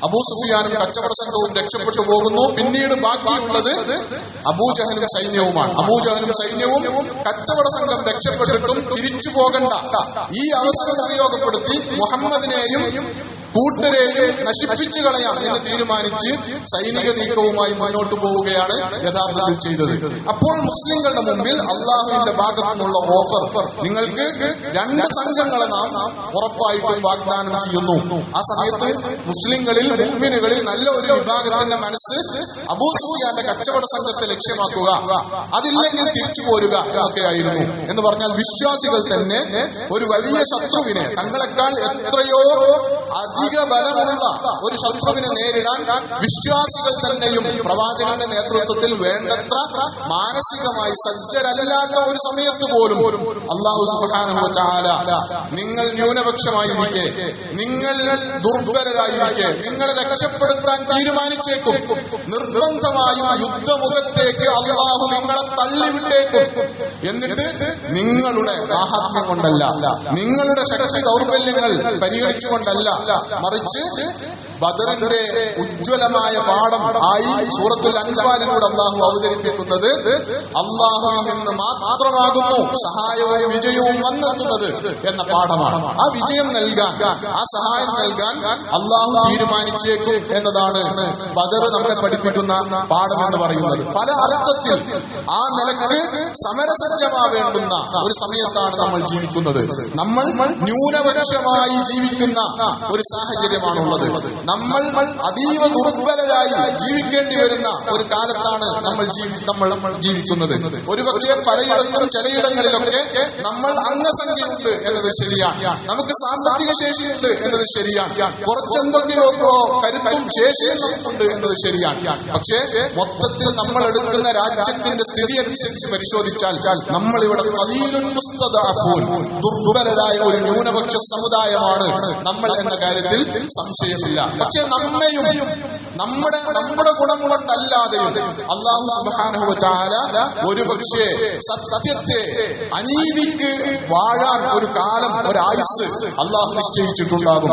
അബൂ സുഫിയാനും കച്ചവട സംഘവും രക്ഷപ്പെട്ടു പോകുന്നു. പിന്നീട് ബാക്കിയുള്ളത് അബൂജഹലും സൈന്യവുമാണ്. അബൂജഹലും സൈന്യവും കച്ചവട സംഘം രക്ഷപ്പെട്ടിട്ടും തിരിച്ചു പോകണ്ട, ഈ അവസരം ഉപയോഗപ്പെടുത്തി മുഹമ്മദിനെയും കൂട്ടരെയും നശിപ്പിച്ചു കളയാം എന്ന് തീരുമാനിച്ച് സൈനിക നീക്കവുമായി മുന്നോട്ട് പോവുകയാണ് യഥാർത്ഥത്തിൽ ചെയ്തത്. അപ്പോൾ മുസ്ലിങ്ങളുടെ മുമ്പിൽ അള്ളാഹുവിന്റെ ഭാഗത്തു നിന്നുള്ള ഓഫർ, നിങ്ങൾക്ക് 2 സംഘങ്ങളെ നാം ഉറപ്പായിട്ടും വാഗ്ദാനം ചെയ്യുന്നു. ആ സമയത്ത് മുസ്ലിങ്ങളിൽ, മുഅ്മിനുകളിൽ നല്ല ഒരു വിഭാഗത്തിന്റെ മനസ്സ് അബൂ സുഫിയാന്റെ കച്ചവട സംഘത്തെ ലക്ഷ്യമാക്കുക, അതില്ലെങ്കിൽ തിരിച്ചു പോരുക എന്നൊക്കെയായിരുന്നു. എന്ന് പറഞ്ഞാൽ വിശ്വാസികൾ തന്നെ ഒരു വലിയ ശത്രുവിനെ, തങ്ങളെക്കാൾ എത്രയോ അധിക ബലമുള്ള ഒരു ശത്രുവിനെ നേരിടാൻ വിശ്വാസികൾ തന്നെയും പ്രവാചകന്റെ നേതൃത്വത്തിൽ വേണ്ടത്ര മാനസികമായി സജ്ജരല്ലാത്ത ഒരു സമയത്ത് പോലും അല്ലാഹു സുബ്ഹാനഹു വ തആല നിങ്ങൾ ന്യൂനപക്ഷമായിരിക്കെ, നിങ്ങൾ ദുർബലരായിരിക്കെ, നിങ്ങളെ രക്ഷപ്പെടുത്താൻ തീരുമാനിച്ചേക്കും, നിർബന്ധമായും യുദ്ധമുഖത്തേക്ക് അല്ലാഹു നിങ്ങളെ തള്ളിവിട്ടേക്കും. എന്നിട്ട് നിങ്ങളുടെ മാഹാത്മ്യം കൊണ്ടല്ല, നിങ്ങളുടെ ശക്തി ദൗർബല്യങ്ങൾ പരിഗണിച്ചുകൊണ്ടല്ല, മറിച്ച് ബദറിന്റെ ഉജ്ജ്വലമായ പാഠം ആയി സൂറത്തുൽ അൻഫാലിലൂടെ അള്ളാഹു അവതരിപ്പിക്കുന്നത് അള്ളാഹുവിൽ നിന്ന് മാത്രമാകുന്നു സഹായവും വിജയവും വന്നെത്തുന്നത് എന്ന പാഠമാണ്. ആ വിജയം നൽകാൻ, ആ സഹായം നൽകാൻ അള്ളാഹു തീരുമാനിച്ചേക്കും എന്നതാണ് ബദർ നമ്മളെ പഠിപ്പിക്കുന്ന പാഠം എന്ന് പറയുന്നത്. പല അർത്ഥത്തിൽ ആ നിലക്ക് സമരസജ്ജമാവേണ്ടുന്ന ഒരു സമയത്താണ് നമ്മൾ ജീവിക്കുന്നത്. നമ്മൾ ന്യൂനപക്ഷമായി ജീവിക്കുന്ന ഒരു സാഹചര്യമാണുള്ളത്. നമ്മൾ അതീവ ദുർബലരായി ജീവിക്കേണ്ടി വരുന്ന ഒരു കാലത്താണ് നമ്മൾ ജീവിക്കുന്നത്. ഒരുപക്ഷെ പലയിടത്തും ചിലയിടങ്ങളിലൊക്കെ നമ്മൾ അംഗസംഖ്യയുണ്ട് എന്നത് ശരിയാണ്, നമുക്ക് സാമ്പത്തിക ശേഷിയുണ്ട് എന്നത് ശരിയാണ്, കുറച്ചെന്തൊക്കെയോ കരുത്തും ശേഷിയും നമുക്കുണ്ട് എന്നത് ശരിയാണ്. പക്ഷേ മൊത്തത്തിൽ നമ്മൾ എടുക്കുന്ന രാജ്യത്തിന്റെ സ്ഥിതി അനുസരിച്ച് പരിശോധിച്ചാൽ നമ്മൾ ഇവിടെ ഖലീലുൻ മുസ്തദഅഫൂൻ, ദുർബലരായ ഒരു ന്യൂനപക്ഷ സമുദായമാണ് നമ്മൾ എന്ന കാര്യത്തിൽ സംശയമില്ല. പക്ഷെ നമ്മയും നമ്മുടെ ഗുണം കൊണ്ടല്ലാതെയും അല്ലാഹു സുബ്ഹാനഹു വ തആല ഒരുപക്ഷെ സത്യത്തെ അനീതിക്ക് വാഴാൻ ഒരു കാലം, ഒരു ആയുസ് അല്ലാഹു നിശ്ചയിച്ചിട്ടുണ്ടാകും.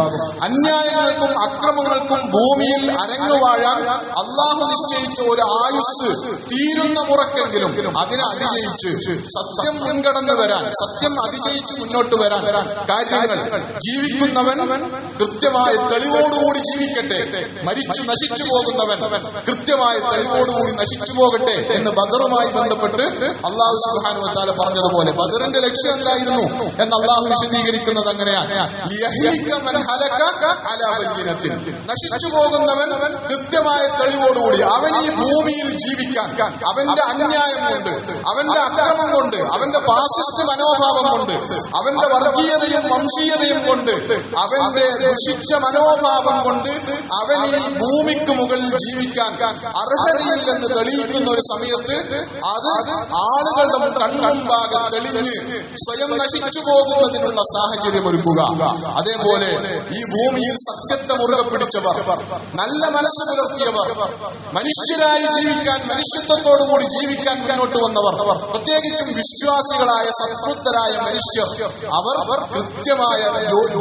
അന്യായങ്ങൾക്കും അക്രമങ്ങൾക്കും ഭൂമിയിൽ അരങ്ങുവാഴാൻ അല്ലാഹു നിശ്ചയിച്ച ഒരു ആയുസ് തീരുന്ന മുറക്കെങ്കിലും അതിനെ അതിജയിച്ച് സത്യം മുൻകടന്നു വരാൻ, സത്യം അതിജയിച്ച് മുന്നോട്ട് വരാൻ കാര്യങ്ങൾ ജീവിക്കുന്നവൻ കൃത്യമായ തെളിവോടുകൂടി ജീവിക്കട്ടെ, മരിച്ചു നശിച്ചു പോകുന്നവൻ കൃത്യമായ തെളിവോടുകൂടി നശിച്ചു പോകട്ടെ എന്ന് ബദറുമായി ബന്ധപ്പെട്ട് അല്ലാഹു സുബ്ഹാനഹു വ തആല പറഞ്ഞതുപോലെ ബദറിന്റെ ലക്ഷ്യം എന്തായിരുന്നു എന്ന് അല്ലാഹു വിശദീകരിക്കുന്നത് അങ്ങനെയാണ്. നശിച്ചു പോകുന്നവൻ കൃത്യമായ തെളിവോടുകൂടി അവൻ ഈ ഭൂമിയിൽ ജീവിക്കാൻ, അവന്റെ അന്യായം കൊണ്ട്, അവന്റെ അക്രമം കൊണ്ട്, അവന്റെ ഫാസിസ്റ്റ് മനോഭാവം കൊണ്ട്, അവന്റെ വർഗീയതയും വംശീയതയും കൊണ്ട്, അവന്റെ ദുഷിച്ച മനോഭാവം കൊണ്ട് അവൻ ഈ ഭൂമിക്ക് മുകളിൽ ജീവിക്കാൻ അർഹതയില്ലെന്ന് തെളിയിക്കുന്ന ഒരു സമയത്ത് അത് ആളുകളുടെ കൺമുമ്പാകെ തെളിഞ്ഞ് സ്വയം നശിച്ചു പോകുന്നതിനുള്ള സാഹചര്യം ഒരുക്കുക. അതേപോലെ ഈ ഭൂമിയിൽ സത്യത്തെ മുറുകെ പിടിച്ചവർ, നല്ല മനസ്സ് പുലർത്തിയവർ, മനുഷ്യരായി ജീവിക്കാൻ, മനുഷ്യത്വത്തോടുകൂടി ജീവിക്കാൻ മുന്നോട്ട് വന്നവർ, പ്രത്യേകിച്ചും വിശ്വാസികളായ സംതൃപ്തരായ മനുഷ്യർ, അവർ കൃത്യമായ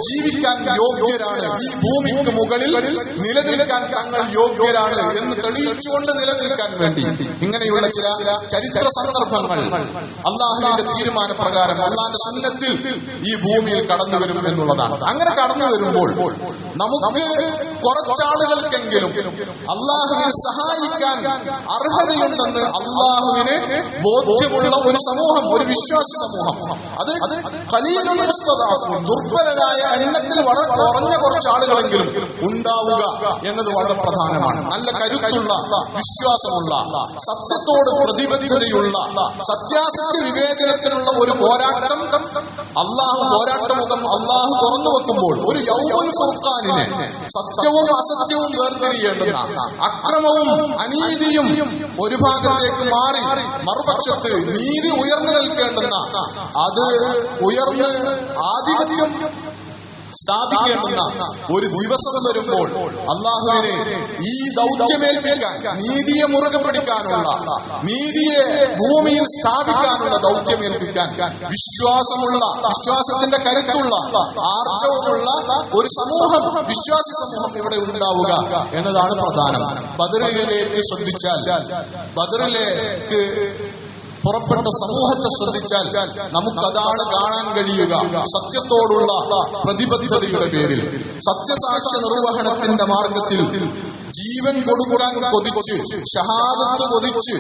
ജീവിക്കാൻ യോഗ്യരാണ്, ഈ ഭൂമിക്ക് മുകളിൽ നിലനിൽക്കാൻ തങ്ങൾ യോഗ്യരാണ് എന്ന് തെളിയിച്ചുകൊണ്ട് നിലനിൽക്കാൻ വേണ്ടി ഇങ്ങനെയുള്ള ചില ചരിത്ര സന്ദർഭങ്ങൾ അള്ളാഹുവിന്റെ തീരുമാനപ്രകാരം അള്ളാഹിന്റെ സുന്നത്തിൽ ഈ ഭൂമിയിൽ കടന്നു വരും എന്നുള്ളതാണ്. അങ്ങനെ കടന്നു വരുമ്പോൾ നമുക്ക് കുറച്ചാളുകൾക്കെങ്കിലും അള്ളാഹുവിനെ സഹായിക്കാൻ അർഹതയുണ്ടെന്ന് അള്ളാഹുവിന് ബോധ്യമുള്ള ഒരു സമൂഹം, ഒരു വിശ്വാസി സമൂഹം, അത് ഖലീലുൻ മുസ്തദഅഫൂൻ, ദുർബലരായ എണ്ണത്തിൽ വളരെ കുറഞ്ഞ കുറച്ചാളുകളെങ്കിലും ഉണ്ടാവുക എന്നത് വളരെ പ്രധാനമാണ്. നല്ല കരുത്തുള്ള, വിശ്വാസമുള്ള, സത്യത്തോട് പ്രതിബദ്ധതയുള്ള, സത്യാസത്യ വിവേചനത്തിനുള്ള ഒരു പോരാട്ടം പോരാട്ടമുഖം അള്ളാഹു തുറന്നു വെക്കുമ്പോൾ ഒരു യൗമുൽ ഫുർഖാനിനെ, സത്യവും അസത്യവും വേർതിരിയേണ്ടുന്ന, അക്രമവും അനീതിയും ഒരു ഭാഗത്തേക്ക് മാറി മറുപക്ഷത്ത് നീതി ഉയർന്നു നിൽക്കേണ്ടുന്ന, അത് ഉയർന്ന് ആധിപത്യം സ്ഥാപിക്കേണ്ടുന്ന ഒരു ദിവസം വരുമ്പോൾ അള്ളാഹുവിനെ ഈ ദൗത്യമേൽപ്പിക്കാൻ, നീതിയെ മുറുകെ പിടിക്കാനുള്ള, നീതിയെ ഭൂമിയിൽ സ്ഥാപിക്കാനുള്ള ദൗത്യമേൽപ്പിക്കാൻ വിശ്വാസത്തിന്റെ കരുത്തുള്ള, ആർജവമുള്ള ഒരു സമൂഹം, വിശ്വാസി സമൂഹം ഇവിടെ ഉണ്ടാവുക എന്നതാണ് പ്രധാനം. ബദറിലേക്ക് ശ്രദ്ധിച്ചാൽ, ബദറിലേക്ക് പുറപ്പെട്ട സമൂഹത്തെ ശ്രദ്ധിച്ചാൽ നമുക്കതാണ് കാണാൻ കഴിയുക. സത്യത്തോടുള്ള പ്രതിബദ്ധതയുടെ പേരിൽ, സത്യസാക്ഷ്യ നിർവഹണത്തിന്റെ മാർഗത്തിൽ ജീവൻ കൊടുക്കാൻ കൊതിച്ച്, ഷഹാദത്ത് കൊതിച്ച്,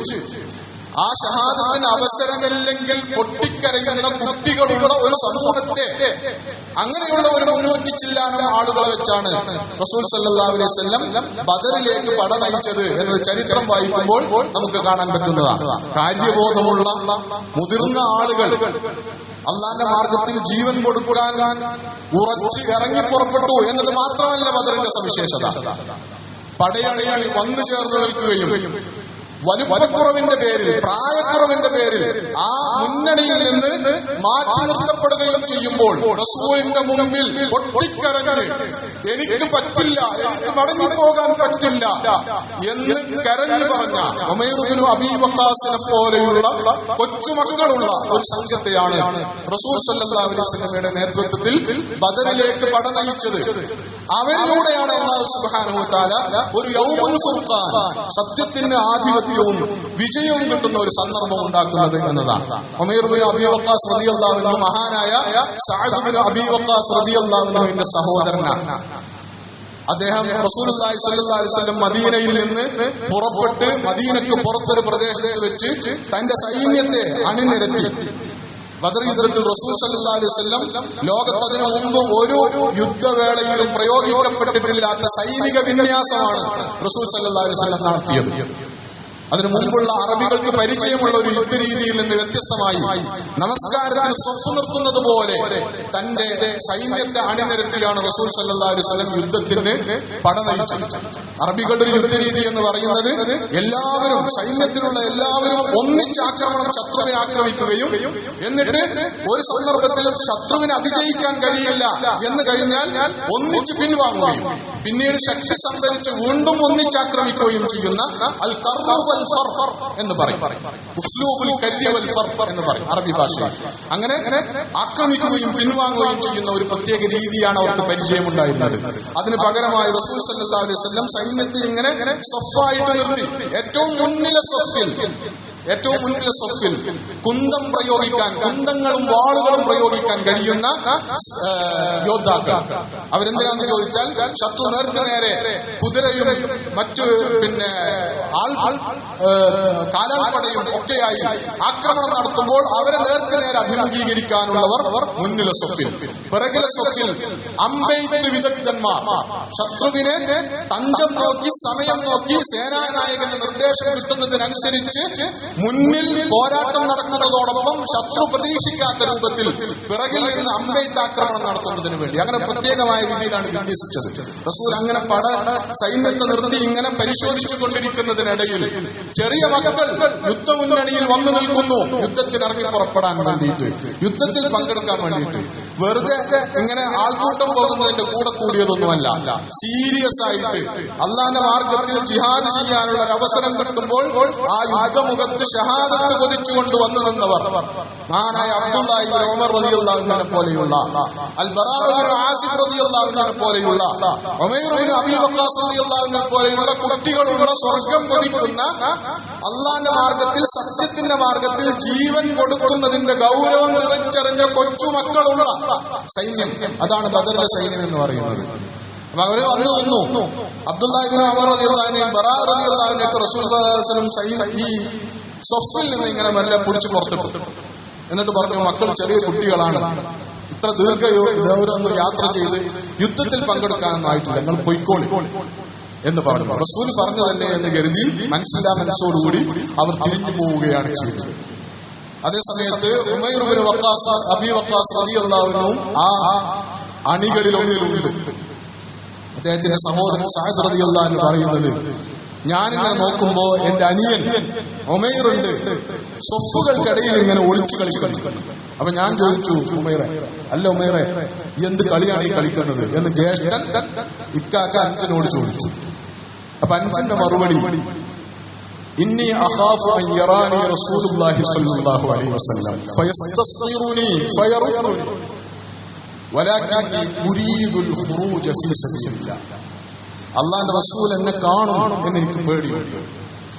ആ ഷഹാദത്തിന് അവസരമില്ലെങ്കിൽ പൊട്ടിക്കരയുന്ന കുട്ടികളുള്ള ഒരു സമൂഹത്തെ, അങ്ങനെയുള്ള ഒരു 300 ചില്ലാനം ആളുകളെ വെച്ചാണ് റസൂൽ സല്ലല്ലാഹു അലൈഹി വസല്ലം ബദറിലേക്ക് പട നയിച്ചത് എന്നത് ചരിത്രം വായിക്കുമ്പോൾ നമുക്ക് കാണാൻ പറ്റുന്നതാണ്. കാര്യബോധമുള്ള മുതിർന്ന ആളുകൾ അള്ളാന്റെ മാർഗത്തിൽ ജീവൻ കൊടുക്കാൻ ഉറച്ച് ഇറങ്ങി പുറപ്പെട്ടു എന്നത് മാത്രമല്ല ബദറിന്റെ സവിശേഷത. പടയണികൾ വന്നു ചേർന്ന് നിൽക്കുകയും വലുപ്പക്കുറവിന്റെ പേരിൽ, പ്രായക്കുറവിന്റെ പേരിൽ ആ മുന്നണിയിൽ നിന്ന് മാറ്റി നിർത്തപ്പെടുകയും ചെയ്യുമ്പോൾ റസൂലിന്റെ മുമ്പിൽ പൊട്ടിക്കരഞ്ഞ് എനിക്ക് പറ്റില്ല, എനിക്ക് മടങ്ങിപ്പോകാൻ പറ്റില്ല എന്ന് കരഞ്ഞു പറഞ്ഞ ഉമൈർ ഇബ്നു അബീ വഖാസിനെ പോലെയുള്ള കൊച്ചുമക്കളുള്ള ഒരു സംഘത്തെയാണ് റസൂൽ സല്ലല്ലാഹു അലൈഹി വസല്ലമയുടെ നേതൃത്വത്തിൽ ബദറിലേക്ക് പട നയിച്ചത്. അവരിലൂടെയാണ് അല്ലാഹു സുബ്ഹാനഹു വ തആല ഒരു യൗമുൽ ഫുർഖാൻ, സത്യത്തിന് ആധിപത്യവും വിജയവും കിട്ടുന്ന ഒരു സന്ദർഭം ഉണ്ടാക്കുന്നത് എന്നതാണ്. ഉമൈർ ബിൻ അബീ വഖാസ് റളിയല്ലാഹു അൻഹു മഹാനായ സഅദ് ബിൻ അബീ വഖാസ് റളിയല്ലാഹു അൻഹുവിന്റെ സഹോദരനാണ്. അദ്ദേഹം റസൂലുള്ളാഹി സ്വല്ലല്ലാഹു അലൈഹി വസല്ലം മദീനയിൽ നിന്ന് പുറപ്പെട്ട് മദീനയ്ക്ക് പുറത്തൊരു പ്രദേശത്ത് വെച്ച് തന്റെ സൈന്യത്തെ അണിനിരത്തി. ബദർ യുദ്ധത്തിൽ റസൂൽ സല്ലല്ലാഹു അലൈഹി വസല്ലം ലോകത്തതിനു മുമ്പ് ഒരു യുദ്ധവേളയിലും പ്രയോഗിക്കപ്പെട്ടിട്ടില്ലാത്ത സൈനിക വിന്യാസമാണ് റസൂൽ സല്ലല്ലാഹു അലൈഹി വസല്ലം നടത്തിയത്. അതിനു മുമ്പുള്ള അറബികൾക്ക് പരിചയമുള്ള ഒരു യുദ്ധരീതിയിൽ നിന്ന് വ്യത്യസ്തമായി നമസ്കാരത്തിന് സ്വപ്പ് നിർത്തുന്നത് പോലെ തന്റെ സൈന്യത്തെ അണിനിരത്തിയാണ് റസൂൽ സല്ലല്ലാഹു അലൈഹി വസല്ലം യുദ്ധത്തിന് പടനയിച്ചത്. അറബികളുടെ ഒരു യുദ്ധരീതി എന്ന് പറയുന്നത് എല്ലാവരും, സൈന്യത്തിലുള്ള എല്ലാവരും ഒന്നിച്ചാക്രമണം, ശത്രുവിനെ ആക്രമിക്കുകയും എന്നിട്ട് ഒരു സന്ദർഭത്തിൽ ശത്രുവിനെ അതിജയിക്കാൻ കഴിയില്ല എന്ന് കഴിഞ്ഞാൽ ഒന്നിച്ച് പിൻവാങ്ങുകയും പിന്നീട് ശക്തി സംഭരിച്ച് വീണ്ടും ഒന്നിച്ചാക്രമിക്കുകയും ചെയ്യുന്ന അൽ ഖർറു വൽ ഫർ എന്ന് പറയും. ഉസ്ലൂബുൽ ഖർരി വൽ ഫർ എന്ന് പറയും അറബി ഭാഷയിൽ. അങ്ങനെ ആക്രമിക്കുകയും പിൻവാങ്ങുകയും ചെയ്യുന്ന ഒരു പ്രത്യേക രീതിയാണ് അവർക്ക് പരിചയമുണ്ടായിരുന്നത്. അതിന് പകരമായി റസൂൽ സല്ലല്ലാഹു അലൈഹി വസല്ലം സൈന്യത്തെ ഇങ്ങനെ സ്വഫായിട്ട് നിർത്തി. ഏറ്റവും മുന്നിലെ സ്വഫിൽ കുന്തം പ്രയോഗിക്കാൻ, കുന്തങ്ങളും വാളുകളും പ്രയോഗിക്കാൻ കഴിയുന്ന യോദ്ധാക്കൾ. അവരെന്തിനാന്ന് ചോദിച്ചാൽ ശത്രു നേർക്ക് നേരെ കുതിരയും മറ്റു കാലാൾപ്പടയും ഒക്കെയായി ആക്രമണം നടത്തുമ്പോൾ അവരെ നേർക്ക് നേരെ അഭിമുഖീകരിക്കാനുള്ളവർ മുന്നിലെ സ്വഫിൽ. പിറകിലെ സ്വഫിൽ അമ്പെയ്ത്ത് വിദഗ്ധന്മാർ, ശത്രുവിനെ തഞ്ചം നോക്കി സമയം നോക്കി സേനാനായകന്റെ നിർദ്ദേശം കിട്ടുന്നതിനനുസരിച്ച് മുന്നിൽ പോരാട്ടം നടക്കുന്നതോടൊപ്പം ശത്രു പ്രതീക്ഷിക്കാത്ത രൂപത്തിൽ പിറകിൽ നിന്ന് അമ്പെയ്ത്ത് ആക്രമണം നടത്തുന്നതിന് വേണ്ടി അങ്ങനെ പ്രത്യേകമായ രീതിയിലാണ് വിന്യസിച്ചത്. റസൂൽ അങ്ങനെ സൈന്യത്തെ നിർത്തി ഇങ്ങനെ പരിശോധിച്ചു കൊണ്ടിരിക്കുന്നതിനിടയിൽ ചെറിയ മക്കൾ യുദ്ധമുന്നണിയിൽ വന്നു നിൽക്കുന്നു. യുദ്ധത്തിനിറങ്ങി പുറപ്പെടാൻ വേണ്ടിയിട്ട്, യുദ്ധത്തിൽ പങ്കെടുക്കാൻ വേണ്ടിയിട്ട്. വെറുതെ ഇങ്ങനെ ആൾക്കൂട്ടം പോകുന്നതിന്റെ കൂടെ കൂടിയതൊന്നുമല്ല. സീരിയസ് ആയിട്ട് അള്ളാന്റെ മാർഗത്തിൽ ജിഹാദ് ചെയ്യാനുള്ള ഒരു അവസരം കിട്ടുമ്പോൾ ആ യുദ്ധമുഖത്ത് ഷഹാദത്ത് കൊതിച്ചുകൊണ്ട് വന്നു നിന്നവർ മഹാനായ അബ്ദുല്ലാഹി ഇബ്നു ഉമർ റളിയല്ലാഹു അൻഹു പോലെയുള്ള, അൽ ബറാ ഇബ്നു ആസിബ് റളിയല്ലാഹു അൻഹു പോലെയുള്ള, ഉമൈർ ഇബ്നു അബീ വഖാസ് റളിയല്ലാഹു അൻഹു പോലെയുള്ള കുട്ടികളുള്ള സ്വർഗം കൊതിക്കുന്ന അള്ളാന്റെ മാർഗത്തിൽ, സത്യത്തിന്റെ മാർഗത്തിൽ ജീവൻ കൊടുക്കുന്നതിന്റെ ഗൗരവം തിരിച്ചറിഞ്ഞ കൊച്ചുമക്കളുള്ള സൈന്യം. അതാണ് ബദറിലെ സൈന്യം എന്ന് പറയുന്നത്. അപ്പൊ അവര് വന്നു നിന്നു. അബ്ദുല്ലാഹി ഇബ്നു ഉമർ റളിയല്ലാഹു അൻഹു, ബറാ റളിയല്ലാഹു അൻഹു റസൂൽ സല്ലല്ലാഹു അലൈഹി വസല്ലം ഈ സ്വഫിൽ നിന്ന് ഇങ്ങനെ മെല്ലെ പിടിച്ചു പുറത്തിട്ടു. എന്നിട്ട് പറഞ്ഞു, മക്കൾ ചെറിയ കുട്ടികളാണ്, ഇത്ര ദൂരം യാത്ര ചെയ്ത് യുദ്ധത്തിൽ പങ്കെടുക്കാനൊന്നും ആയിട്ടില്ല, നിങ്ങൾ പൊയ്ക്കോളി എന്ന് പറഞ്ഞു. റസൂൽ പറഞ്ഞതല്ലേ എന്ന് കരുതി മനസ്സോടുകൂടി അവർ തിരിഞ്ഞു പോവുകയാണ് ചെയ്തത്. അതേസമയത്ത് ഉമൈർ ഇബ്നു അബീ വഖാസ് റളിയല്ലാഹു അൻഹു ആ അണികളിൽ ഒന്നിലുണ്ട്. അദ്ദേഹത്തിന്റെ സഹോദരൻ സഅദ് റളിയല്ലാഹു അൻഹു പറയുന്നത്, ഞാനിങ്ങനെ നോക്കുമ്പോ എന്റെ അനിയൻ ഉമൈറുണ്ട് സ്വഫുകൾക്കിടയിൽ ഇങ്ങനെ ഒളിച്ചു കളിക്കുന്നു. അപ്പൊ ഞാൻ ചോദിച്ചു, ഉമൈറെ, അല്ല ഉമൈറെ, എന്ത് കളിയാണ് ഈ കളിക്കുന്നത് എന്ന് ജ്യേഷ്ഠൻ ഇക്കാക്ക അഞ്ചനോട് ചോദിച്ചു. അപ്പൊ അഞ്ചന്റെ മറുപടി, ഇന്നി അഖാഫു അൻ യറാനി റസൂലുള്ളാഹി സ്വല്ലല്ലാഹു അലൈഹി വസല്ലം ഫയസ്തസ്തിറുനി ഫയറുനി വലാകിന്നി ഉരീദുൽ ഖുറൂജ ഫീ സബീലില്ലാഹ്. അള്ളാന്റെ റസൂൽ എന്നെ കാണും എന്ന് എനിക്ക് പേടിയുണ്ട്.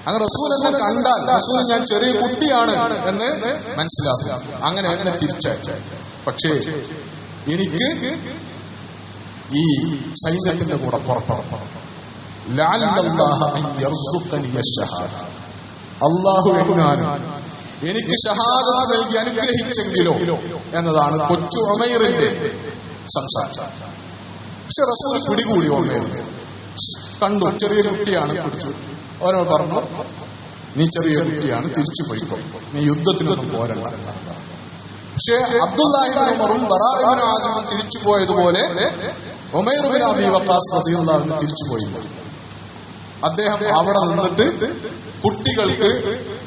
അങ്ങനെ റസൂൽ എന്നെ കണ്ടാൽ റസൂൽ ഞാൻ ചെറിയ കുട്ടിയാണ് എന്ന് മനസ്സിലാക്കും. അങ്ങനെ എന്നെ തിരിച്ചയച്ചു. പക്ഷേ എനിക്ക് ഈ സൈന്യത്തിന്റെ കൂടെ പുറപ്പെടണം. അള്ളാഹു എങ്ങാനും എനിക്ക് ഷഹാദത്ത് നൽകി അനുഗ്രഹിച്ചെങ്കിലോ എന്നതാണ് കൊച്ചു ഉമൈറിന്റെ സംസാരം. പക്ഷെ റസൂൽ പിടികൂടി ഉമൈറിനെ കണ്ടു. ചെറിയ കുട്ടിയാണ്, പിടിച്ചു. അവനോട് പറഞ്ഞു, നീ ചെറിയ കുട്ടിയാണ്, തിരിച്ചു പോയിക്കോ, നീ യുദ്ധത്തിനൊന്നും പോരണ്ട. പക്ഷേ അബ്ദുല്ലാഹി ഇബ്നു ഉമറും ബറാ ഇബ്നു ആസിബും തിരിച്ചു പോയതുപോലെ ഉമൈർ ഇബ്നു അബീ വഖാസ് റളിയല്ലാഹു അൻഹു തിരിച്ചു പോയില്ല. അദ്ദേഹം അവിടെ നിന്നിട്ട് കുട്ടികൾക്ക്,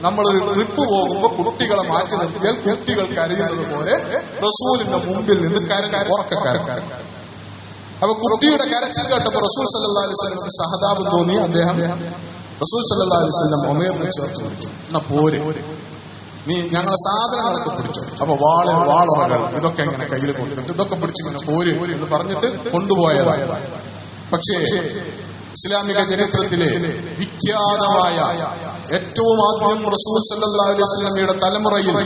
നമ്മളൊരു ട്രിപ്പ് പോകുമ്പോൾ കുട്ടികളെ മാറ്റി നിർത്തിയാൽ കുട്ടികൾ കരയുന്നത് പോലെ റസൂലിന്റെ മുമ്പിൽ നിന്ന് ഉറക്കക്കാരൻ. അപ്പൊ കുട്ടിയുടെ കരച്ചിൽ കേട്ടപ്പോൾ റസൂൽ സല്ലല്ലാഹു അലൈഹി വസല്ലം സഹതാപം തോന്നി. അദ്ദേഹം റസൂൽ സല്ലല്ലാഹു അലൈഹി വസല്ലം ഉമൈറിനെ ചേർത്ത് വിളിച്ചു. എന്നാ പോരെ, നീ ഞങ്ങളെ സാധനങ്ങളൊക്കെ പിടിച്ചു. അപ്പൊ വാളുറകൾ ഇതൊക്കെ ഇങ്ങനെ കയ്യിൽ കൊടുത്തിട്ട് ഇതൊക്കെ പിടിച്ചിങ്ങനെ പോര് എന്ന് പറഞ്ഞിട്ട് കൊണ്ടുപോയതാണ്. പക്ഷേ ഇസ്ലാമിക ചരിത്രത്തിലെ വിഖ്യാതമായ ഏറ്റവും ആദ്യം റസൂൽ സല്ലല്ലാഹു അലൈഹി വസല്ലമയുടെ തലമുറയിൽ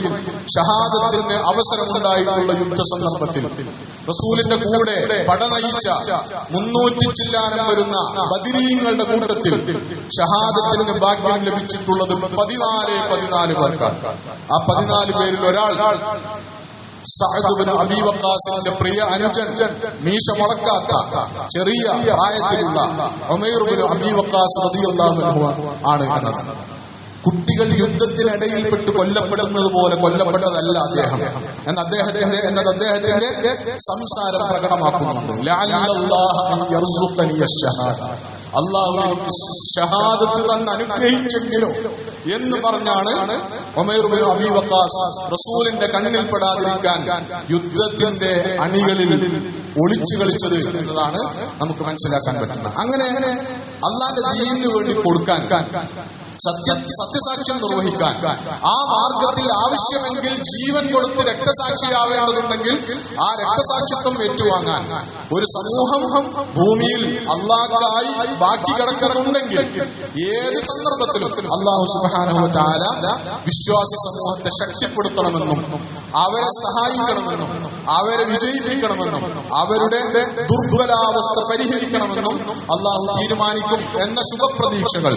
ഷഹാദത്തിന് അവസരമുണ്ടായിട്ടുള്ള യുദ്ധ സന്ദർഭത്തിൽ റസൂലിന്റെ കൂടെ പടനയിച്ച 300 ചില്ലാനം വരുന്ന ബദരീങ്ങളുടെ കൂട്ടത്തിൽ ഷഹാദത്തിന് ഭാഗ്യം ലഭിച്ചിട്ടുള്ളത് 14 പേർക്കാണ്. ആ 14 പേരിൽ ഒരാൾ സഅദ് ഇബ്നു അബീ വഖാസിന്റെ പ്രിയ അനുജൻ, മീശ മുളക്കാത്ത ചെറിയ പ്രായത്തിലുള്ള ഉമൈർ ഇബ്നു അബീ വഖാസ് റളിയല്ലാഹു അൻഹു ആണ് എന്നത്. കുട്ടികൾ യുദ്ധത്തിനിടയിൽപ്പെട്ട് കൊല്ലപ്പെടുന്നത് പോലെ കൊല്ലപ്പെട്ടതല്ല അദ്ദേഹം എന്നത് അദ്ദേഹത്തിന്റെ സംസാരം പ്രകടമാക്കുന്നുണ്ട്. അല്ലാഹു എനിക്ക് ഷഹാദത്ത് തന്ന് അനുഗ്രഹിച്ചെങ്കിലോ എന്ന് പറഞ്ഞാണ് ഉമൈർ ഇബ്നു അബീ വഖാസ് റസൂലിന്റെ കണ്ണിൽപ്പെടാതിരിക്കാൻ യുദ്ധത്തിന്റെ അണികളിൽ ഒളിച്ചു കളിച്ചത് എന്നതാണ് നമുക്ക് മനസ്സിലാക്കാൻ പറ്റുന്നത്. അങ്ങനെ അള്ളാന്റെ ദീനിനു വേണ്ടി കൊടുക്കാൻ, സത്യസാക്ഷ്യം നിർവഹിക്കാൻ, ആ മാർഗത്തിൽ ആവശ്യമെങ്കിൽ ജീവൻ കൊടുത്ത് രക്തസാക്ഷിയാവേണ്ടതുണ്ടെങ്കിൽ ആ രക്തസാക്ഷിത്വം ഏറ്റുവാങ്ങാൻ ഒരു സമൂഹം ഭൂമിയിൽ അള്ളാഹ്ക്കായി ബാക്കി കിടക്കുന്നുണ്ടെങ്കിൽ ഏത് സന്ദർഭത്തിലും അല്ലാഹു സുബ്ഹാനഹു വ തആല വിശ്വാസി സമൂഹത്തെ ശക്തിപ്പെടുത്തണമെന്നും അവരെ സഹായിക്കണമെന്നും അവരെ വിജയിപ്പിക്കണമെന്നും അവരുടെ ദുർബലാവസ്ഥ പരിഹരിക്കണമെന്നും അള്ളാഹു തീരുമാനിക്കും എന്ന ശുഭപ്രതീക്ഷകൾ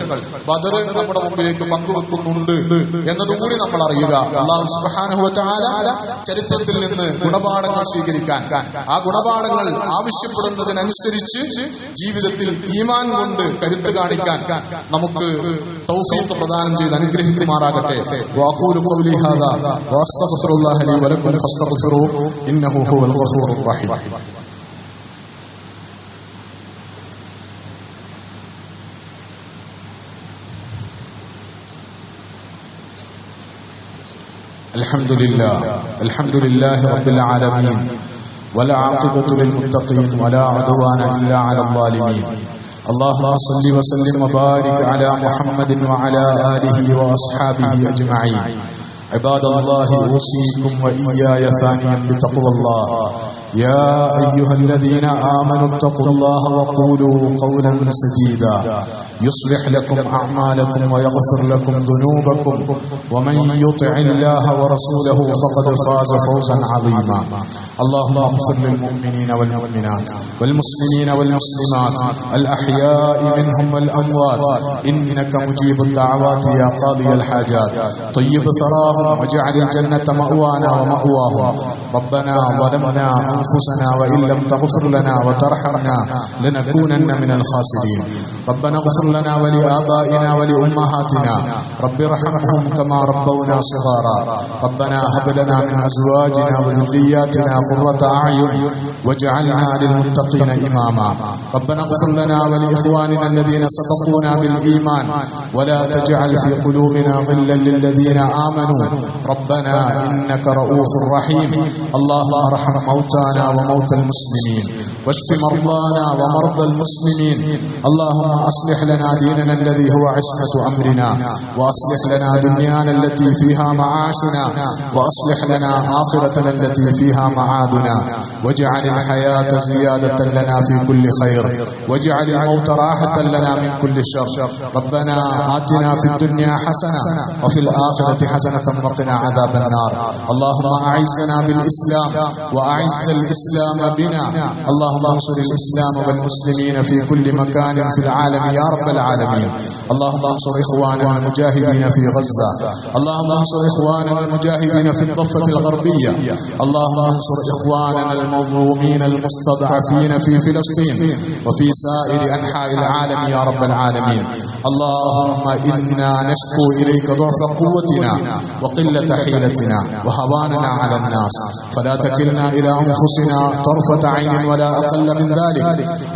ബദർ നമ്മുടെ മുമ്പിലേക്ക് പങ്കുവെക്കുന്നുണ്ട് എന്നതുകൂടി നമ്മൾ അറിയുക. അല്ലാഹു സുബ്ഹാനഹു വ തആല ചരിത്രത്തിൽ നിന്ന് ഗുണപാഠങ്ങൾ സ്വീകരിക്കാൻ, ആ ഗുണപാഠങ്ങൾ ആവശ്യപ്പെടുന്നതിനനുസരിച്ച് ജീവിതത്തിൽ ഈമാൻ കൊണ്ട് കരുത്ത് കാണിക്കാൻ നമുക്ക് തൗഫീഖ് പ്രദാനം ചെയ്ത് അനുഗ്രഹിക്കുമാറാകട്ടെ. വഅഖൂലു ഖൗലി ഹാദാ വഅസ്തഗ്ഫിറുല്ലാഹ ലി വലക്കും ഫസ്തഗ്ഫിറൂഹു ഇന്നഹു ഹുവൽ ഗഫൂറുർ റഹീം. الحمد لله رب العالمين ولا عاقبة للمتقين ولا عدوان إلا على الظالمين. اللهم صل وسلم وبارك على محمد وعلى آله وأصحابه أجمعين. عباد الله أوصيكم وإياي ثانيا بتقوى الله. يا أيها الذين آمنوا اتقوا الله وقولوا قولا سديدا يصلح لكم أعمالكم ويغفر لكم ذنوبكم ومن يطع الله ورسوله فقد فاز فوزا عظيما. اللهم اغفر للمؤمنين والمؤمنات والمسلمين والمسلمات الأحياء منهم والأموات إنك مجيب الدعوات يا قاضي الحاجات. طيب ثراهم واجعل الجنة مأوانا ومأواهم. ربنا ظلمنا أنفسنا وإن لم تغفر لنا وترحمنا لنكونن من الخاسرين. ربنا اغفر لنا ولآبائنا ولأمهاتنا رب ارحمهم كما ربونا صغارا. ربنا هب لنا من أزواجنا وذرياتنا قرة أعين واجعلنا للمتقين إماما. ربنا اغفر لنا ولإخواننا الذين سبقونا بالإيمان ولا تجعل في قلوبنا غلا للذين آمنوا ربنا إنك رؤوف رحيم. اللهم ارحم موتانا وموتى المسلمين واشف مرضانا ومرضى المسلمين. اللهم أصلح لنا ديننا الذي هو عصمة أمرنا وأصلح لنا دنيانا التي فيها معاشنا وأصلح لنا آخرتنا التي فيها معادنا واجعل الحياة زيادة لنا في كل خير واجعل الموت راحة لنا من كل شر. ربنا آتنا في الدنيا حسنة وفي الآخرة حسنة وقنا عذاب النار. اللهم أعزنا بالإسلام وأعز الإسلام بنا. اللهم انصر الإسلام والمسلمين في كل مكان في العالم يا رب العالمين. اللهم انصر إخواننا المجاهدين في غزة. اللهم انصر إخواننا المجاهدين في الضفة الغربية. اللهم انصر إخواننا المظلومين المستضعفين في فلسطين وفي سائر أنحاء العالم يا رب العالمين. اللهم إنا نشكو إليك ضعف قوتنا وقلة حيلتنا وهواننا على الناس فلا تكلنا إلى أنفسنا طرفة عين ولا أقل من ذلك.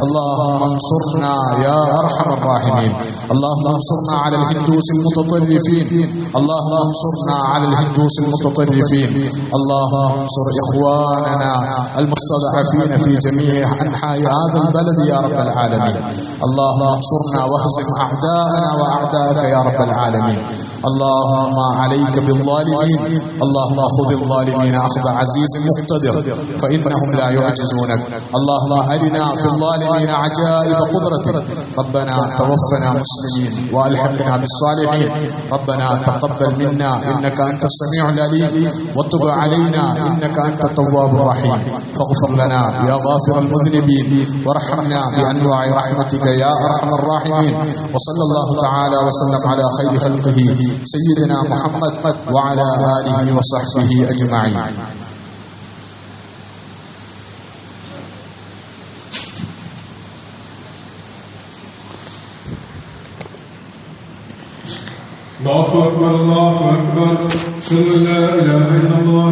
اللهم انصرنا يا أرحم الراحمين. اللهم انصرنا على الهندوس المتطرفين. اللهم انصرنا على الهندوس المتطرفين. اللهم انصر إخواننا المستضعفين في جميع أنحاء هذا البلد يا رب العالمين. اللهم انصرنا واهزم أعداءنا وأعداءك يا رب العالمين. اللهم عليك بالظالمين اللهم خذ الظالمين أخذ عزيز مقتدر فإنهم لا يعجزونك اللهم أرنا في الظالمين عجائب قدرتك ربنا توفنا مسلمين وألحقنا بالصالحين ربنا تقبل منا إنك أنت السميع العليم وتب علينا إنك أنت التواب الرحيم فاغفر لنا يا غافر المذنبين وارحمنا بأنواع رحمتك يا أرحم الراحمين وصلى الله تعالى وسلم على خير خلقه سيدنا محمد وعلى آله وصحبه أجمعين. الله أكبر الله أكبر أشهد أن لا إله إلا الله